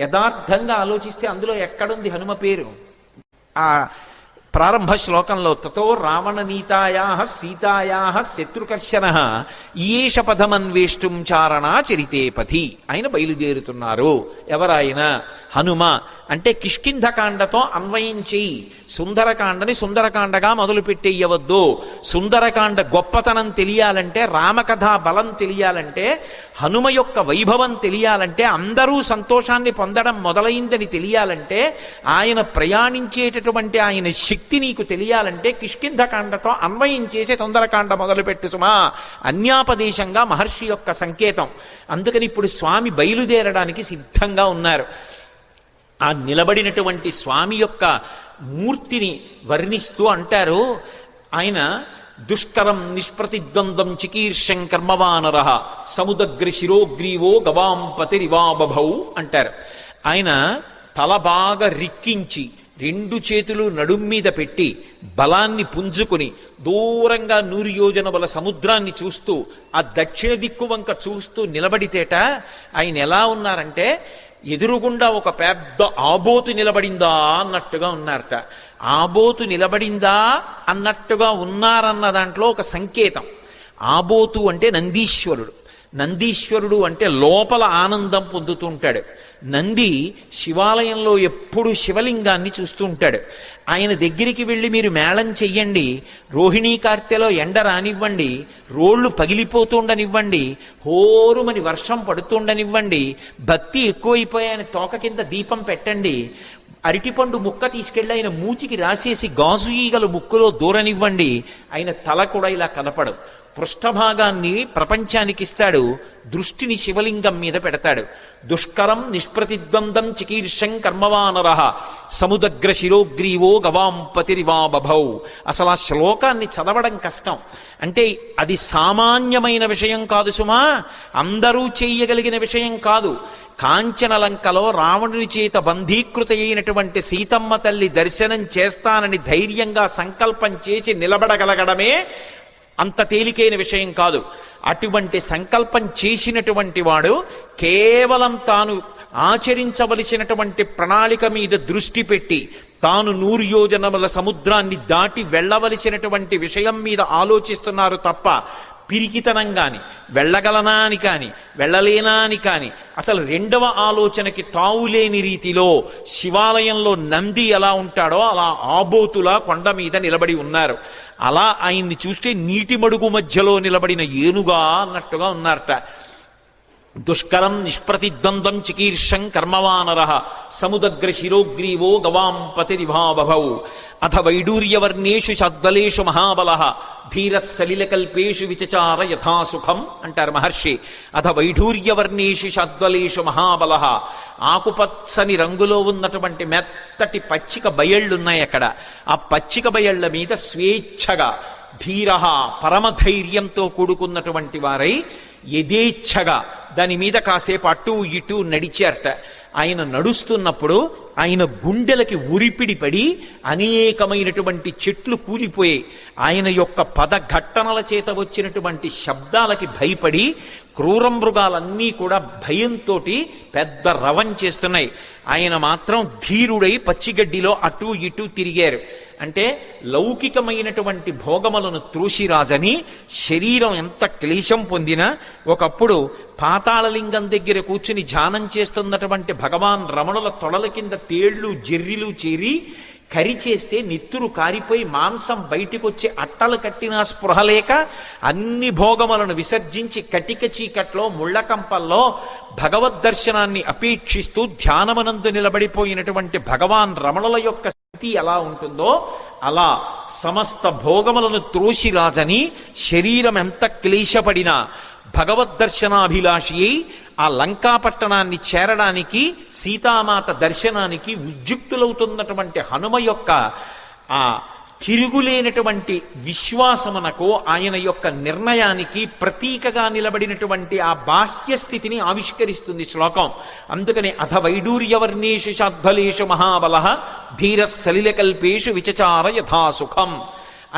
యథార్థంగా ఆలోచిస్తే అందులో ఎక్కడుంది హనుమ పేరు? ఆ ప్రారంభ శ్లోకంలో తతో రావణనీతాయా సీతాయా శత్రుకర్షణ ఈయేష పథమన్వేష్టం చారణా చరితే పథి. ఆయన బయలుదేరుతున్నారు. ఎవరాయన? హనుమ. అంటే కిష్కింధకాండతో అన్వయం చేయి. సుందరకాండని సుందరకాండగా మొదలుపెట్టేయవద్దు. సుందరకాండ గొప్పతనం తెలియాలంటే, రామకథా బలం తెలియాలంటే, హనుమ యొక్క వైభవం తెలియాలంటే, అందరూ సంతోషాన్ని పొందడం మొదలైందని తెలియాలంటే, ఆయన ప్రయాణించేటటువంటి ఆయన శక్తి శక్తి నీకు తెలియాలంటే కిష్కింధకాండతో అన్వయం చేసే తొందరకాండ మొదలుపెట్టు సుమా. అన్యాపదేశంగా మహర్షి యొక్క సంకేతం. అందుకని ఇప్పుడు స్వామి బయలుదేరడానికి సిద్ధంగా ఉన్నారు. ఆ నిలబడినటువంటి స్వామి యొక్క మూర్తిని వర్ణిస్తూ అంటారు ఆయన, దుష్కరం నిష్ప్రతిద్వంద్వం చికీర్షం కర్మవానర సముదగ్ర శిరోగ్రీవో గవాంపతిరివాబభౌ అంటారు. ఆయన తల బాగా రిక్కించి రెండు చేతులు నడుం మీద పెట్టి బలాన్ని పుంజుకుని దూరంగా 100 యోజనముల సముద్రాన్ని చూస్తూ ఆ దక్షిణ దిక్కు వంక చూస్తూ నిలబడితేట ఆయన ఎలా ఉన్నారంటే ఎదురుగుండా ఒక పెద్ద ఆబోతు నిలబడిందా అన్నట్టుగా ఉన్నారట. ఆబోతు నిలబడిందా అన్నట్టుగా ఉన్నారన్న దాంట్లో ఒక సంకేతం. ఆబోతు అంటే నందీశ్వరుడు. నందీశ్వరుడు అంటే లోపల ఆనందం పొందుతూ ఉంటాడు. నంది శివాలయంలో ఎప్పుడు శివలింగాన్ని చూస్తూ ఉంటాడు. ఆయన దగ్గరికి వెళ్ళి మీరు మేళం చెయ్యండి, రోహిణీ కార్తెలో ఎండ రానివ్వండి, రోళ్లు పగిలిపోతుండనివ్వండి, హోరుమని వర్షం పడుతుండనివ్వండి, భక్తి ఎక్కువైపోయి ఆయన తోక కింద దీపం పెట్టండి, అరటిపండు ముక్క తీసుకెళ్ళి ఆయన మూతికి రాసేసి గాజు ఈగలు ముక్కులో దూరనివ్వండి, ఆయన తల కూడా ఇలా కనపడు. పృష్ఠభాగాన్ని ప్రపంచానికి ఇస్తాడు, దృష్టిని శివలింగం మీద పెడతాడు. దుష్కరం నిష్ప్రతిద్వందం చికీర్షం కర్మవానర సముదగ్ర శిరోగ్రీవో గవాంపతిరివాబభౌ. అసలు ఆ శ్లోకాన్ని చదవడం కష్టం. అంటే అది సామాన్యమైన విషయం కాదు సుమా, అందరూ చేయగలిగిన విషయం కాదు. కాంచనలంకలో రావణుని చేత బంధీకృత అయినటువంటి సీతమ్మ తల్లి దర్శనం చేస్తానని ధైర్యంగా సంకల్పం చేసి నిలబడగలగడమే అంత తేలికైన విషయం కాదు. అటువంటి సంకల్పం చేసినటువంటి వాడు కేవలం తాను ఆచరించవలసినటువంటి ప్రణాళిక మీద దృష్టి పెట్టి తాను 100 యోజనముల సముద్రాన్ని దాటి వెళ్ళవలసినటువంటి విషయం మీద ఆలోచిస్తున్నారు తప్ప పిరికితనం కాని, వెళ్ళగలనా అని కాని, వెళ్ళలేనా అని కాని, అసలు రెండవ ఆలోచనకి తావులేని రీతిలో శివాలయంలో నంది ఎలా ఉంటాడో అలా ఆబోతులా కొండ మీద నిలబడి ఉన్నారు. అలా ఆయన్ని చూస్తే నీటి మడుగు మధ్యలో నిలబడిన ఏనుగా అన్నట్టుగా ఉన్నారట. దుష్కరం నిష్ప్రతిద్వంద్వం చికీర్షం కర్మవానర సముదగ్ర శిరోగ్రీవో గవాంపతిరివాబభౌ అథ వైడూర్యవర్ణేషు షద్వలేషు మహాబల ధీర సలిలకల్పేషు విచచార యథాసుఖం అంటారు మహర్షి. అథ వైఢూర్యవర్ణేషు షద్వలేషు మహాబల. ఆకుపచ్చని రంగులో ఉన్నటువంటి మెత్తటి పచ్చిక బయళ్ళున్నాయి అక్కడ. ఆ పచ్చిక బయళ్ల మీద స్వేచ్ఛగా ధీర పరమధైర్యంతో కూడుకున్నటువంటి వారై యథేచ్ఛగా దాని మీద కాసేపు అటూ ఇటూ నడిచారట. ఆయన నడుస్తున్నప్పుడు ఆయన గుండెలకి ఉరిపిడి పడి అనేకమైనటువంటి చెట్లు కూలిపోయాయి. ఆయన యొక్క పదఘట్టనల చేత వచ్చినటువంటి శబ్దాలకి భయపడి క్రూర మృగాలన్నీ కూడా భయంతో పెద్ద రవం చేస్తున్నాయి. ఆయన మాత్రం ధీరుడై పచ్చిగడ్డిలో అటూ ఇటూ తిరిగారు. అంటే లౌకికమైనటువంటి భోగములను త్రోసిరాజని శరీరం ఎంత క్లేశం పొందినా ఒకప్పుడు పాతాళలింగం దగ్గర కూర్చుని ధ్యానం చేస్తున్నటువంటి భగవాన్ రమణుల తొడల కింద తేళ్లు జెర్రిలు చేరి కరిచేస్తే నెత్తురు కారిపోయి మాంసం బయటికొచ్చి అట్టలు కట్టినా స్పృహలేక అన్ని భోగములను విసర్జించి కటిక చీకట్లో ముళ్ళకంపల్లో భగవద్దర్శనాన్ని అపేక్షిస్తూ ధ్యానమనందు నిలబడిపోయినటువంటి భగవాన్ రమణుల యొక్క స్థితి ఎలా ఉంటుందో అలా సమస్త భోగములను త్రోసిరాజని శరీరం ఎంత క్లేశపడినా భగవద్దర్శనాభిలాషి అయి ఆ లంకాపట్టణాన్ని చేరడానికి సీతామాత దర్శనానికి ఉద్యుక్తులవుతున్నటువంటి హనుమ యొక్క ఆ తిరుగులేనటువంటి విశ్వాసమునకు ఆయన యొక్క నిర్ణయానికి ప్రతీకగా నిలబడినటువంటి ఆ బాహ్య స్థితిని ఆవిష్కరిస్తుంది శ్లోకం. అందుకని అథ వైడూర్యవర్ణేషు షద్వలేషు మహాబల ధీర సలిలకల్పేషు విచచార యథాసుఖం.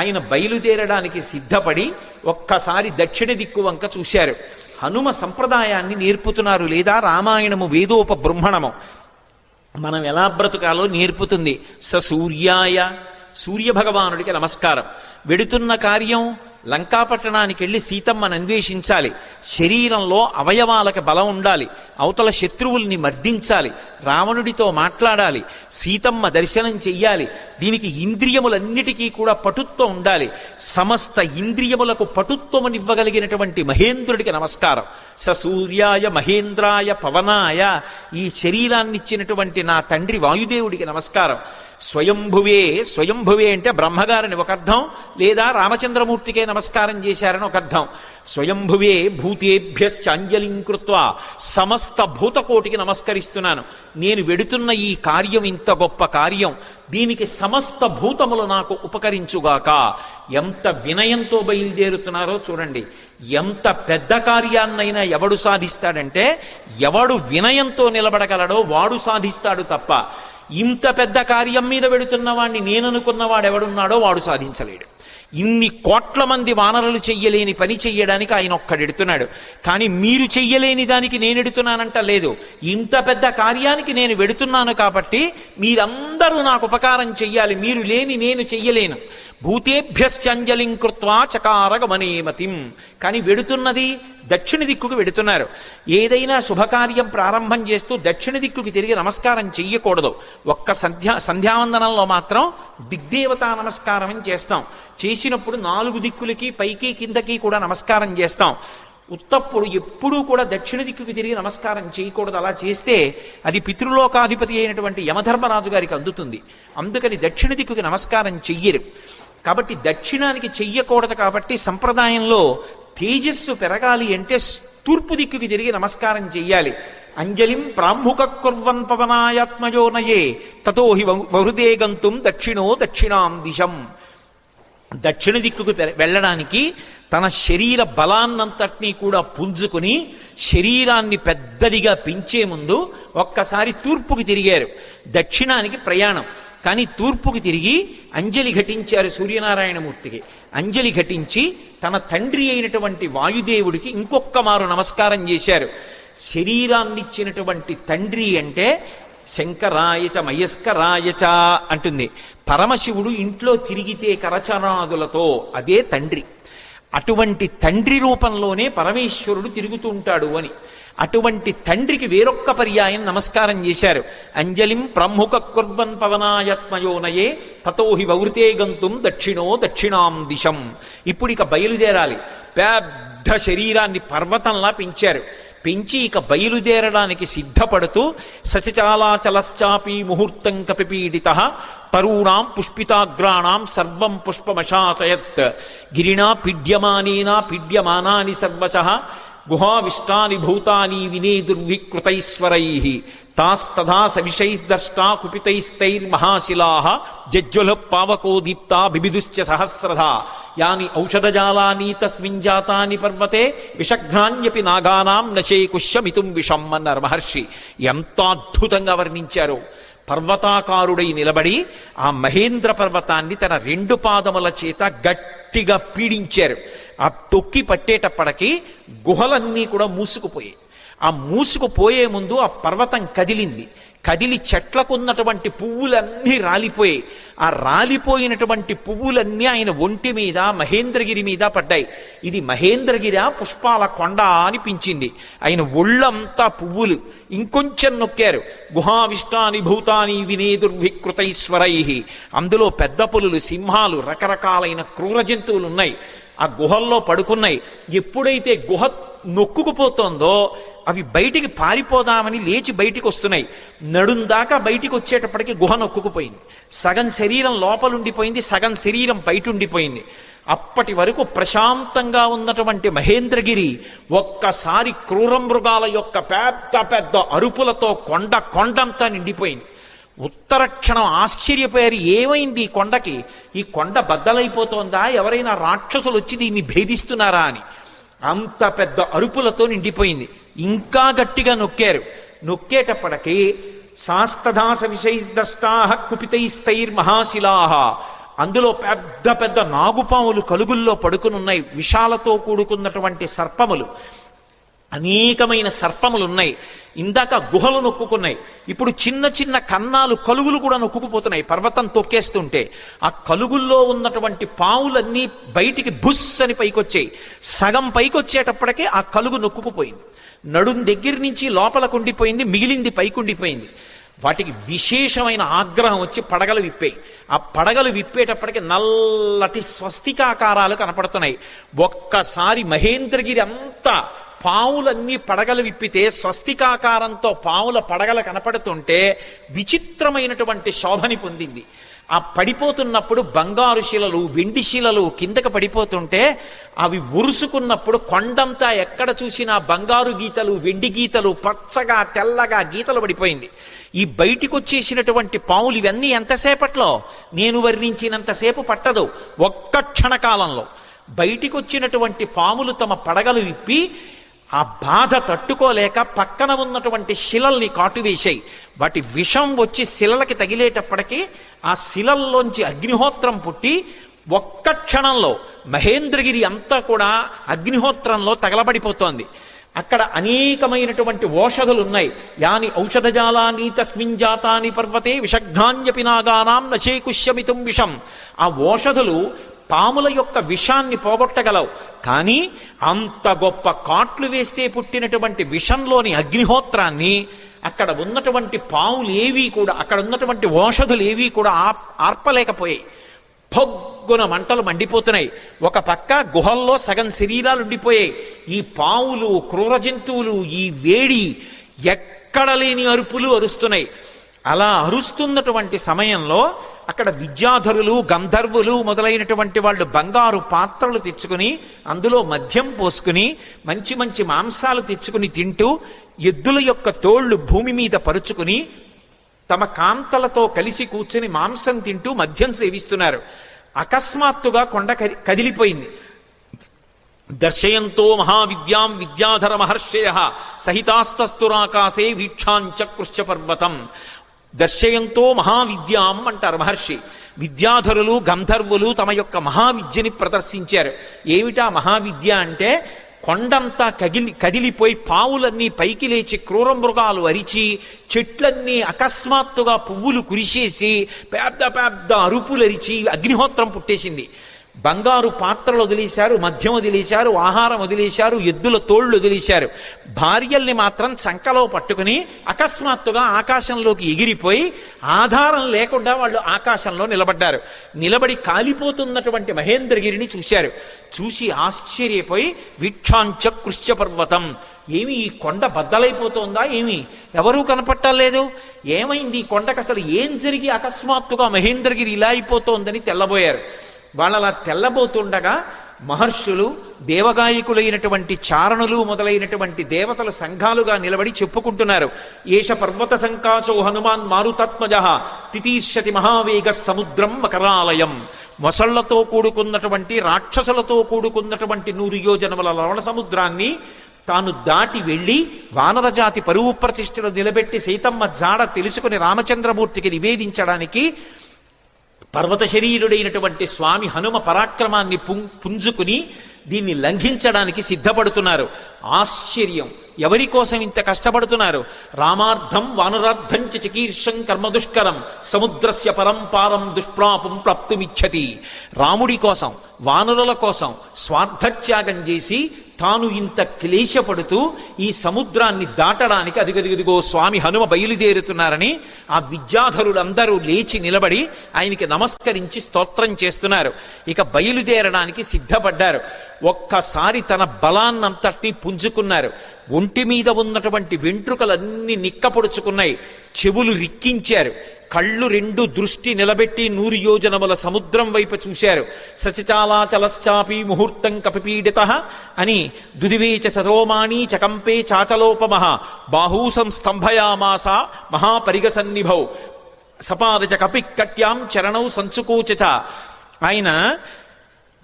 ఆయన బయలుదేరడానికి సిద్ధపడి ఒక్కసారి దక్షిణ దిక్కు వంక చూశారు. హనుమ సంప్రదాయాన్ని నేర్పుతున్నారు, లేదా రామాయణము వేదోపబృంహణము మనం ఎలా బ్రతుకాలో నేర్పుతుంది. సూర్యాయ సూర్యభగవానుడికి నమస్కారం. వెడుతున్న కార్యం లంకాపట్టణానికి వెళ్ళి సీతమ్మను అన్వేషించాలి. శరీరంలో అవయవాలకు బలం ఉండాలి, అవతల శత్రువుల్ని మర్దించాలి, రావణుడితో మాట్లాడాలి, సీతమ్మ దర్శనం చెయ్యాలి. దీనికి ఇంద్రియములన్నిటికీ కూడా పటుత్వం ఉండాలి. సమస్త ఇంద్రియములకు పటుత్వమునివ్వగలిగినటువంటి మహేంద్రుడికి నమస్కారం. సూర్యాయ మహేంద్రాయ పవనాయ, ఈ శరీరాన్నిచ్చినటువంటి నా తండ్రి వాయుదేవుడికి నమస్కారం. స్వయంభువే, స్వయంభువే అంటే బ్రహ్మగారిని ఒక అర్థం, లేదా రామచంద్రమూర్తికే నమస్కారం చేశారని ఒక అర్థం. స్వయంభువే భూతేభ్యశ్చాంజలిం కృత్వా, సమస్త భూతకోటికి నమస్కరిస్తున్నాను. నేను వెడుతున్న ఈ కార్యం ఇంత గొప్ప కార్యం, దీనికి సమస్త భూతములు నాకు ఉపకరించుగాక. ఎంత వినయంతో బయలుదేరుతున్నారో చూడండి. ఎంత పెద్ద కార్యాన్నైనా ఎవడు సాధిస్తాడంటే, ఎవడు వినయంతో నిలబడగలడో వాడు సాధిస్తాడు తప్ప, ఇంత పెద్ద కార్యం మీద వెడుతున్న వాడిని నేననుకున్నవాడు ఎవడున్నాడో వాడు సాధించలేడు. ఇన్ని కోట్ల మంది వానరులు చెయ్యలేని పని చెయ్యడానికి ఆయన ఒక్కడెడుతున్నాడు. కానీ మీరు చెయ్యలేని దానికి నేను ఎడుతున్నానంట లేదు. ఇంత పెద్ద కార్యానికి నేను వెడుతున్నాను కాబట్టి మీరందరూ నాకు ఉపకారం చెయ్యాలి, మీరు లేని నేను చెయ్యలేను. భూతేభ్యశ్చంజలిం కృత్వా చకార గమనేమతిం. కానీ వెడుతున్నది దక్షిణ దిక్కుకు వెడుతున్నారు. ఏదైనా శుభకార్యం ప్రారంభం చేస్తూ దక్షిణ దిక్కుకి తిరిగి నమస్కారం చెయ్యకూడదు. ఒక్క సంధ్యావందనంలో మాత్రం దిగ్దేవతా నమస్కారం అని చేస్తాం. చేసినప్పుడు 4 దిక్కులకి పైకి కిందకి కూడా నమస్కారం చేస్తాం. ఉత్తప్పుడు ఎప్పుడూ కూడా దక్షిణ దిక్కుకి తిరిగి నమస్కారం చేయకూడదు. అలా చేస్తే అది పితృలోకాధిపతి అయినటువంటి యమధర్మరాజు గారికి అందుతుంది. అందుకని దక్షిణ దిక్కుకి నమస్కారం చెయ్యరు. కాబట్టి దక్షిణానికి చెయ్యకూడదు. కాబట్టి సంప్రదాయంలో తేజస్సు పెరగాలి అంటే తూర్పు దిక్కుకి తిరిగి నమస్కారం చెయ్యాలి. అంజలిం ప్రాముఖ కుర్వన్ పవనాయాత్మయోనయే తతో హి వహృదే గంతుం దక్షిణో దక్షిణాం దిశం. దక్షిణ దిక్కుకు వెళ్ళడానికి తన శరీర బలాన్నంతటినీ కూడా పుంజుకుని శరీరాన్ని పెద్దదిగా పెంచే ముందు ఒక్కసారి తూర్పుకి తిరిగారు. దక్షిణానికి ప్రయాణం. కానీ తూర్పుకి తిరిగి అంజలి ఘటించారు సూర్యనారాయణమూర్తికి. అంజలి ఘటించి తన తండ్రి అయినటువంటి వాయుదేవుడికి ఇంకొక్క మారు నమస్కారం చేశారు. శరీరాన్నిచ్చినటువంటి తండ్రి అంటే శంకరాయచ మయస్కరాయచ అంటుంది. పరమశివుడు ఇంట్లో తిరిగితే కరచనాదులతో అదే తండ్రి. అటువంటి తండ్రి రూపంలోనే పరమేశ్వరుడు తిరుగుతూ ఉంటాడు అని. అటువంటి తండ్రికి వేరొక్క పర్యాయం నమస్కారం చేశారు. అంజలిం ప్రముఖ కుర్వన్ పవనాయత్మయోనయే తతో హి వవృతే గంతుం దక్షిణో దక్షిణాం దిశం. ఇప్పుడు ఇక బయలుదేరాలి. పెద్ద శరీరాన్ని పర్వతంలా పెంచారు. పెంచి ఇక బయలుదేరడానికి సిద్ధపడుతూ సచచాలాచలశ్చాపి ముహూర్తం కపిపీడిత తరూణాం పుష్పితాగ్రాణాం సర్వం పుష్పమశాతయత్ గిరిణా పీడ్యమానేనా పీడ్యమానాని సర్వశః గుహావిష్టాని భూతాని వినేదుర్వికృతైశ్వరైః తాస్తథా సవిషైర్దష్టా కుపితైస్తైర్మహాశిలాః జజ్జ్వల పావకో దీప్తా బిబిదుశ్చ సహస్రధా యాని ఔషధజాలాని తస్మిన్ జాతాని పర్వతే విషఘ్నాన్యపి నాగానాం నశేకుష్యమితుం విషం అన్నారు మహర్షి. ఎంత అద్భుతంగా వర్ణించారో. పర్వతాకారుడై నిలబడి ఆ మహేంద్ర పర్వతాన్ని తన 2 పాదముల చేత గట్టిగా పీడించారు. ఆ తొక్కి పట్టేటప్పటికి గుహలన్నీ కూడా మూసుకుపోయాయి. ఆ మూసుకుపోయే ముందు ఆ పర్వతం కదిలింది. కదిలి చెట్లకున్నటువంటి పువ్వులన్నీ రాలిపోయాయి. ఆ రాలిపోయినటువంటి పువ్వులన్నీ ఆయన ఒంటి మీద మహేంద్రగిరి మీద పడ్డాయి. ఇది మహేంద్రగిరి పుష్పాల కొండ అనిపించింది. ఆయన ఒళ్ళంతా పువ్వులు. ఇంకొంచెం నొక్కారు. గుహావిష్టాని భూతాని వినేదుర్వికృతైశ్వరైః. అందులో పెద్ద పులులు, సింహాలు, రకరకాలైన క్రూర జంతువులు ఉన్నాయి. ఆ గుహల్లో పడుకున్నాయి. ఎప్పుడైతే గుహ నొక్కుకుపోతోందో అవి బయటికి పారిపోదామని లేచి బయటికి వస్తున్నాయి. నడుందాకా బయటికి వచ్చేటప్పటికి గుహ నొక్కుకుపోయింది. సగం శరీరం లోపలుండిపోయింది, సగం శరీరం బయట ఉండిపోయింది. అప్పటి వరకు ప్రశాంతంగా ఉన్నటువంటి మహేంద్రగిరి ఒక్కసారి క్రూర మృగాల యొక్క పెద్ద పెద్ద అరుపులతో కొండంతా నిండిపోయింది. ఉత్తరక్షణం ఆశ్చర్యపోయారు. ఏమైంది ఈ కొండకి? ఈ కొండ బద్దలైపోతోందా? ఎవరైనా రాక్షసులు వచ్చి దీన్ని భేదిస్తున్నారా అని. అంత పెద్ద అరుపులతో నిండిపోయింది. ఇంకా గట్టిగా నొక్కారు. నొక్కేటప్పటికీ శాస్తదాస విషైర్దష్టాః కుపితైస్తైర్మహాశిలాః. అందులో పెద్ద పెద్ద నాగుపాములు కలుగుల్లో పడుకునున్నాయి. విషాలతో కూడుకున్నటువంటి సర్పములు, అనేకమైన సర్పములు ఉన్నాయి. ఇందాక గుహలు నొక్కుకున్నాయి. ఇప్పుడు చిన్న చిన్న కన్నాలు, కలుగులు కూడా నొక్కుకుపోతున్నాయి పర్వతం తొక్కేస్తుంటే. ఆ కలుగుల్లో ఉన్నటువంటి పావులన్నీ బయటికి బుస్ అని పైకొచ్చాయి. సగం పైకొచ్చేటప్పటికే ఆ కలుగు నొక్కుకుపోయింది. నడుం దగ్గర నుంచి లోపలకు ఉండిపోయింది, మిగిలింది పైకుండిపోయింది. వాటికి విశేషమైన ఆగ్రహం వచ్చి పడగలు విప్పాయి. ఆ పడగలు విప్పేటప్పటికి నల్లటి స్వస్తికాకారాలు కనపడుతున్నాయి. ఒక్కసారి మహేంద్రగిరి అంతా పావులన్నీ పడగలు విప్పితే స్వస్తికాకారంతో పావుల పడగలు కనపడుతుంటే విచిత్రమైనటువంటి శోభని పొందింది. ఆ పడిపోతున్నప్పుడు బంగారు శిలలు, వెండి శిలలు కిందకు పడిపోతుంటే అవి ఉరుసుకున్నప్పుడు కొండంతా ఎక్కడ చూసినా బంగారు గీతలు, వెండి గీతలు, పచ్చగా తెల్లగా గీతలు పడిపోయింది. ఈ బయటికి వచ్చేసినటువంటి పావులు ఇవన్నీ ఎంతసేపట్లో, నేను వర్ణించినంతసేపు పట్టదు, ఒక్క క్షణకాలంలో బయటికి వచ్చినటువంటి పాములు తమ పడగలు విప్పి ఆ బాధ తట్టుకోలేక పక్కన ఉన్నటువంటి శిలల్ని కాటువేశాయి. వాటి విషం వచ్చి శిలలకి తగిలేటప్పటికీ ఆ శిలల్లోంచి అగ్నిహోత్రం పుట్టి ఒక్క క్షణంలో మహేంద్రగిరి అంతా కూడా అగ్నిహోత్రంలో తగలబడిపోతోంది. అక్కడ అనేకమైనటువంటి ఓషధులు ఉన్నాయి. యాని ఔషధజాలాని తస్మిన్ జాతాని పర్వతే విషఘ్నాన్యపి నాగానాం నచేకుష్యమితుం విషం. ఆ ఓషధులు పాముల యొక్క విషాన్ని పోగొట్టగలవు, కానీ అంత గొప్ప కాట్లు వేస్తే పుట్టినటువంటి విషంలోని అగ్నిహోత్రాన్ని అక్కడ ఉన్నటువంటి పాములు ఏవీ కూడా, అక్కడ ఉన్నటువంటి ఓషధులు ఏవీ కూడా ఆర్పలేకపోయాయి. పొగ్గున మంటలు మండిపోతున్నాయి. ఒక పక్క గుహల్లో సగం శరీరాలు ఉండిపోయాయి. ఈ పావులు, క్రూర జంతువులు ఈ వేడి ఎక్కడ లేని అరుపులు అరుస్తున్నాయి. అలా అరుస్తున్నటువంటి సమయంలో అక్కడ విద్యాధరులు, గంధర్వులు మొదలైనటువంటి వాళ్ళు బంగారు పాత్రలు తెచ్చుకుని అందులో మద్యం పోసుకుని మంచి మంచి మాంసాలు తెచ్చుకుని తింటూ ఎద్దుల యొక్క తోళ్లు భూమి మీద పరుచుకుని తమ కాంతలతో కలిసి కూర్చుని మాంసం తింటూ మద్యం సేవిస్తున్నారు. అకస్మాత్తుగా కొండ కదిలిపోయింది. దర్శయంతో మహావిద్యాం విద్యాధర మహర్షయ సహితాస్తస్తురాకాశే వీక్షాంచకృష్య పర్వతం. దర్శయంతో మహావిద్యాం అంటారు మహర్షి. విద్యాధరులు, గంధర్వులు తమ యొక్క మహావిద్యని ప్రదర్శించారు. ఏమిటా మహావిద్య అంటే, కొండంతా కదిలిపోయి పావులన్నీ పైకి లేచి క్రూర మృగాలు అరిచి చెట్లన్నీ అకస్మాత్తుగా పువ్వులు కురిసేసి పెద్ద పెద్ద అరుపులరిచి అగ్నిహోత్రం పుట్టేసింది. బంగారు పాత్రలు వదిలేశారు, మద్యం వదిలేశారు, ఆహారం వదిలేశారు, ఎద్దుల తోళ్లు వదిలేశారు. భార్యల్ని మాత్రం చంకలో పట్టుకుని అకస్మాత్తుగా ఆకాశంలోకి ఎగిరిపోయి ఆధారం లేకుండా వాళ్ళు ఆకాశంలో నిలబడ్డారు. నిలబడి కాలిపోతున్నటువంటి మహేంద్రగిరిని చూశారు. చూసి ఆశ్చర్యపోయి వీక్షాంచకృష్య పర్వతం, ఏమి ఈ కొండ బద్దలైపోతోందా, ఏమి ఎవరూ కనపట్టలేదు, ఏమైంది ఈ కొండకు, అసలు ఏం జరిగి అకస్మాత్తుగా మహేంద్రగిరి ఇలా అయిపోతోందని తెల్లబోయారు. వాళ్ళు అలా తెల్లబోతుండగా మహర్షులు, దేవగాయకులైనటువంటి చారణులు మొదలైనటువంటి దేవతల సంఘాలుగా నిలబడి చెప్పుకుంటున్నారు. ఏష పర్వత సంకాచో హనుమాన్ మారుతాత్మజ తితీర్షతి మహావేగ సముద్రం మకరాలయం. మొసళ్లతో కూడుకున్నటువంటి, రాక్షసులతో కూడుకున్నటువంటి 100 యోజనముల లవణ సముద్రాన్ని తాను దాటి వెళ్ళి వానరజాతి పరువు ప్రతిష్టలు నిలబెట్టి సీతమ్మ జాడ తెలుసుకుని రామచంద్రమూర్తికి నివేదించడానికి పర్వత శరీరుడైనటువంటి స్వామి హనుమ పరాక్రమాన్ని పుంజుకుని దీన్ని లంఘించడానికి సిద్ధపడుతున్నారు. ఆశ్చర్యం, ఎవరి కోసం ఇంత కష్టపడుతున్నారు? రామార్థం వానరార్థం చకీర్షం కర్మదుష్కరం సముద్రస్య పరంపారం దుష్ప్రాపం ప్రాప్తుమిచ్చతి. రాముడి కోసం, వానరుల కోసం స్వార్థత్యాగం చేసి తాను ఇంత క్లేశపడుతూ ఈ సముద్రాన్ని దాటడానికి అదిగదిగదిగో స్వామి హనుమ బయలుదేరుతున్నారని ఆ విద్యాధరులందరూ లేచి నిలబడి ఆయనకి నమస్కరించి స్తోత్రం చేస్తున్నారు. ఇక బయలుదేరడానికి సిద్ధపడ్డారు. ఒక్కసారి తన బలాన్నంతటినీ పుంజుకున్నారు. ఒంటి మీద ఉన్నటువంటి వెంట్రుకలన్నీ నిక్కపొడుచుకున్నాయి. చెవులు రిక్కించారు. కళ్ళు 2 దృష్టి నిలబెట్టి 100 యోజనముల సముద్రం వైపు చూశారు. సచచాలాచలశ్చాపి ముహూర్తం కపిపీడిత అని దుదివేచ సరోమాణి చకంపే చాచలోపమః బాహూ సంస్తంభయామాస మహాపరిగసన్నిభౌ సపాదచ కపికట్యాం చరణౌ సంచుకోచ. ఆయన